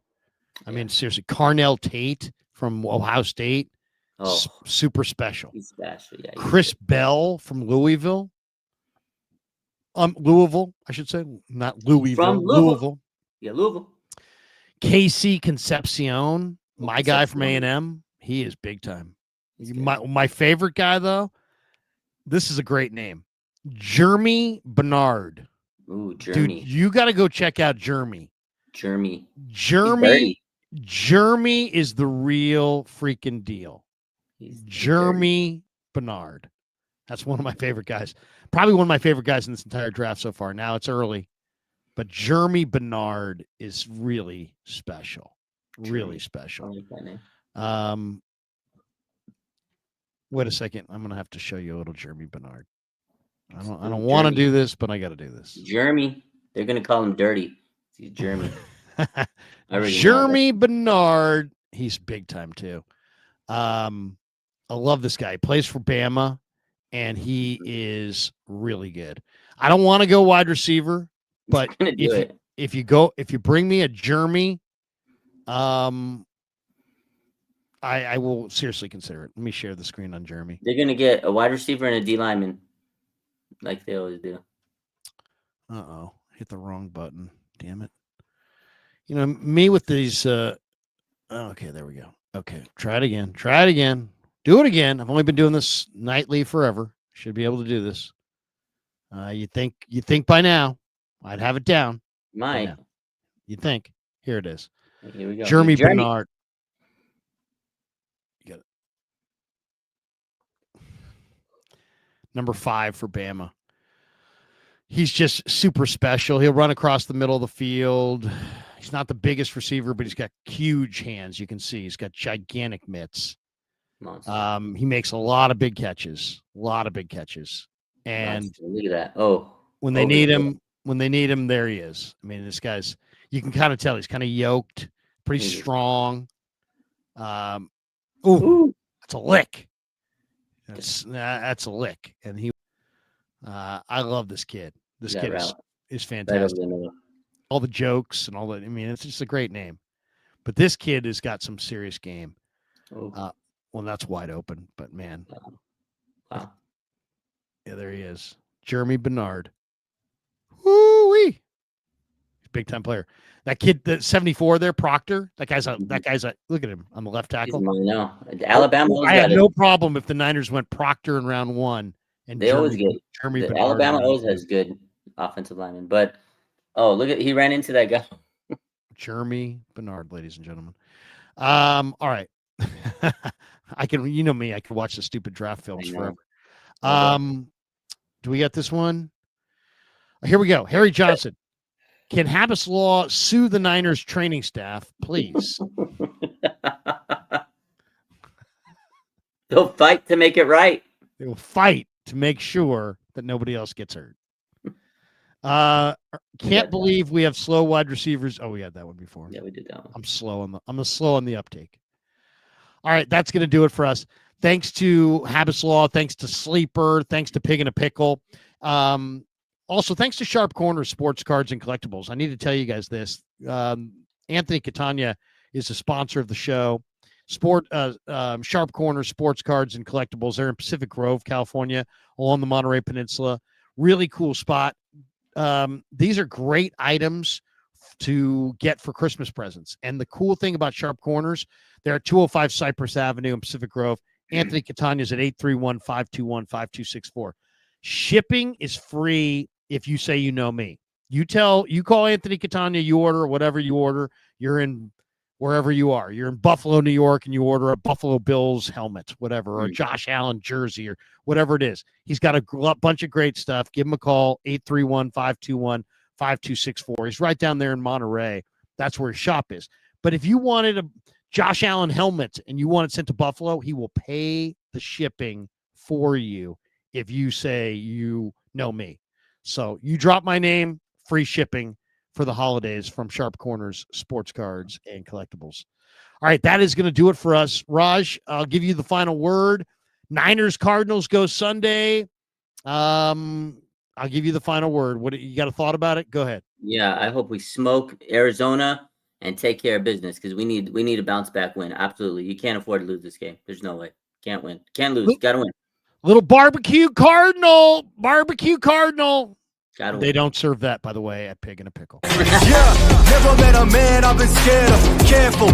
I mean, seriously, Carnell Tate from Ohio State, super special. He's special. Yeah, Chris Bell from Louisville. Louisville, I should say, not Louisville. From Louisville. Yeah, Louisville. Casey Concepcion, my guy from A&M, he is big time. My favorite guy, though, this is a great name. Jeremy Bernard. Ooh, Jeremy. Dude, you got to go check out Jeremy. Jeremy is the real freaking deal. Jeremy Bernard. That's one of my favorite guys. Probably one of my favorite guys in this entire draft so far. Now it's early, but Jeremy Bernard is really special. Really special. I like that name. Wait a second. I'm gonna have to show you a little Jeremy Bernard. I don't want to do this, but I got to do this. Jeremy. They're gonna call him Dirty. He's Jeremy. Jeremy Bernard. He's big time too. I love this guy. He plays for Bama, and he is really good. I don't want to go wide receiver, but if you bring me a Jeremy, I will seriously consider it. Let me share the screen on Jeremy. They're gonna get a wide receiver and a D lineman, like they always do. Uh-oh. Hit the wrong button. Damn it. You know, me with these okay, there we go. Okay, try it again. Do it again. I've only been doing this nightly forever. Should be able to do this. You think by now I'd have it down. You think. Here it is. Here we go. Jeremy Bernard. You got it. Number 5 for Bama. He's just super special. He'll run across the middle of the field. He's not the biggest receiver, but he's got huge hands. You can see he's got gigantic mitts. He makes a lot of big catches. And look at that. Oh, when they need him, there he is. I mean, this guy's, you can kind of tell he's kind of yoked, pretty strong. That's a lick. That's a lick. And I love this kid. This kid is is Right over fantastic. the middle. All the jokes and all that. I mean, it's just a great name. But this kid has got some serious game. Oh, Well, that's wide open, but man. wow. Yeah, there he is. Jeremy Bernard. Woo-wee. Big time player. That kid, the 74 there, Proctor. That guy's a look at him on the left tackle. No, Alabama. I have no problem if the Niners went Proctor in round 1 and They always get Jeremy Bernard. Alabama always has good offensive linemen, but look at he ran into that guy. Jeremy Bernard, ladies and gentlemen. All right. I can, you know me, I can watch the stupid draft films forever. Do we get this one? Here we go. Harry Johnson. Can Habbas Law sue the Niners training staff, please? They'll fight to make it right. They will fight to make sure that nobody else gets hurt. Can't believe we have slow wide receivers. Oh, we had that one before. Yeah, we did that one. I'm slow on the uptake. All right, that's going to do it for us. Thanks to Habbas Law, thanks to Sleeper, thanks to Pig in a Pickle. Also, thanks to Sharp Corner Sports Cards and Collectibles. I need to tell you guys this. Anthony Catania is a sponsor of the show. Sharp Corner Sports Cards and Collectibles. They're in Pacific Grove, California, along the Monterey Peninsula. Really cool spot. These are great items to get for Christmas presents. And the cool thing about Sharp Corners, they're at 205 Cypress Avenue in Pacific Grove. Anthony Catania is at 831-521-5264. Shipping is free if you say you know me. You call Anthony Catania, you order whatever you order. You're in wherever you are. You're in Buffalo, New York, and you order a Buffalo Bills helmet, whatever, or a Josh Allen jersey or whatever it is. He's got a bunch of great stuff. Give him a call, 831-521-5264. He's right down there in Monterey. That's where his shop is. But if you wanted a Josh Allen helmet and you want it sent to Buffalo, he will pay the shipping for you if you say you know me. So you drop my name, free shipping for the holidays from Sharp Corners Sports Cards and Collectibles. All right, that is going to do it for us. Raj, I'll give you the final word. Niners Cardinals go Sunday. I'll give you the final word. What you got a thought about it? Go ahead. Yeah, I hope we smoke Arizona and take care of business because we need a bounce back win. Absolutely. You can't afford to lose this game. There's no way. Can't win. Can't lose. Got to win. Little barbecue Cardinal. Gotta They don't serve that, by the way, at Pig in a Pickle. Yeah, never met a man I've been scared of. Careful,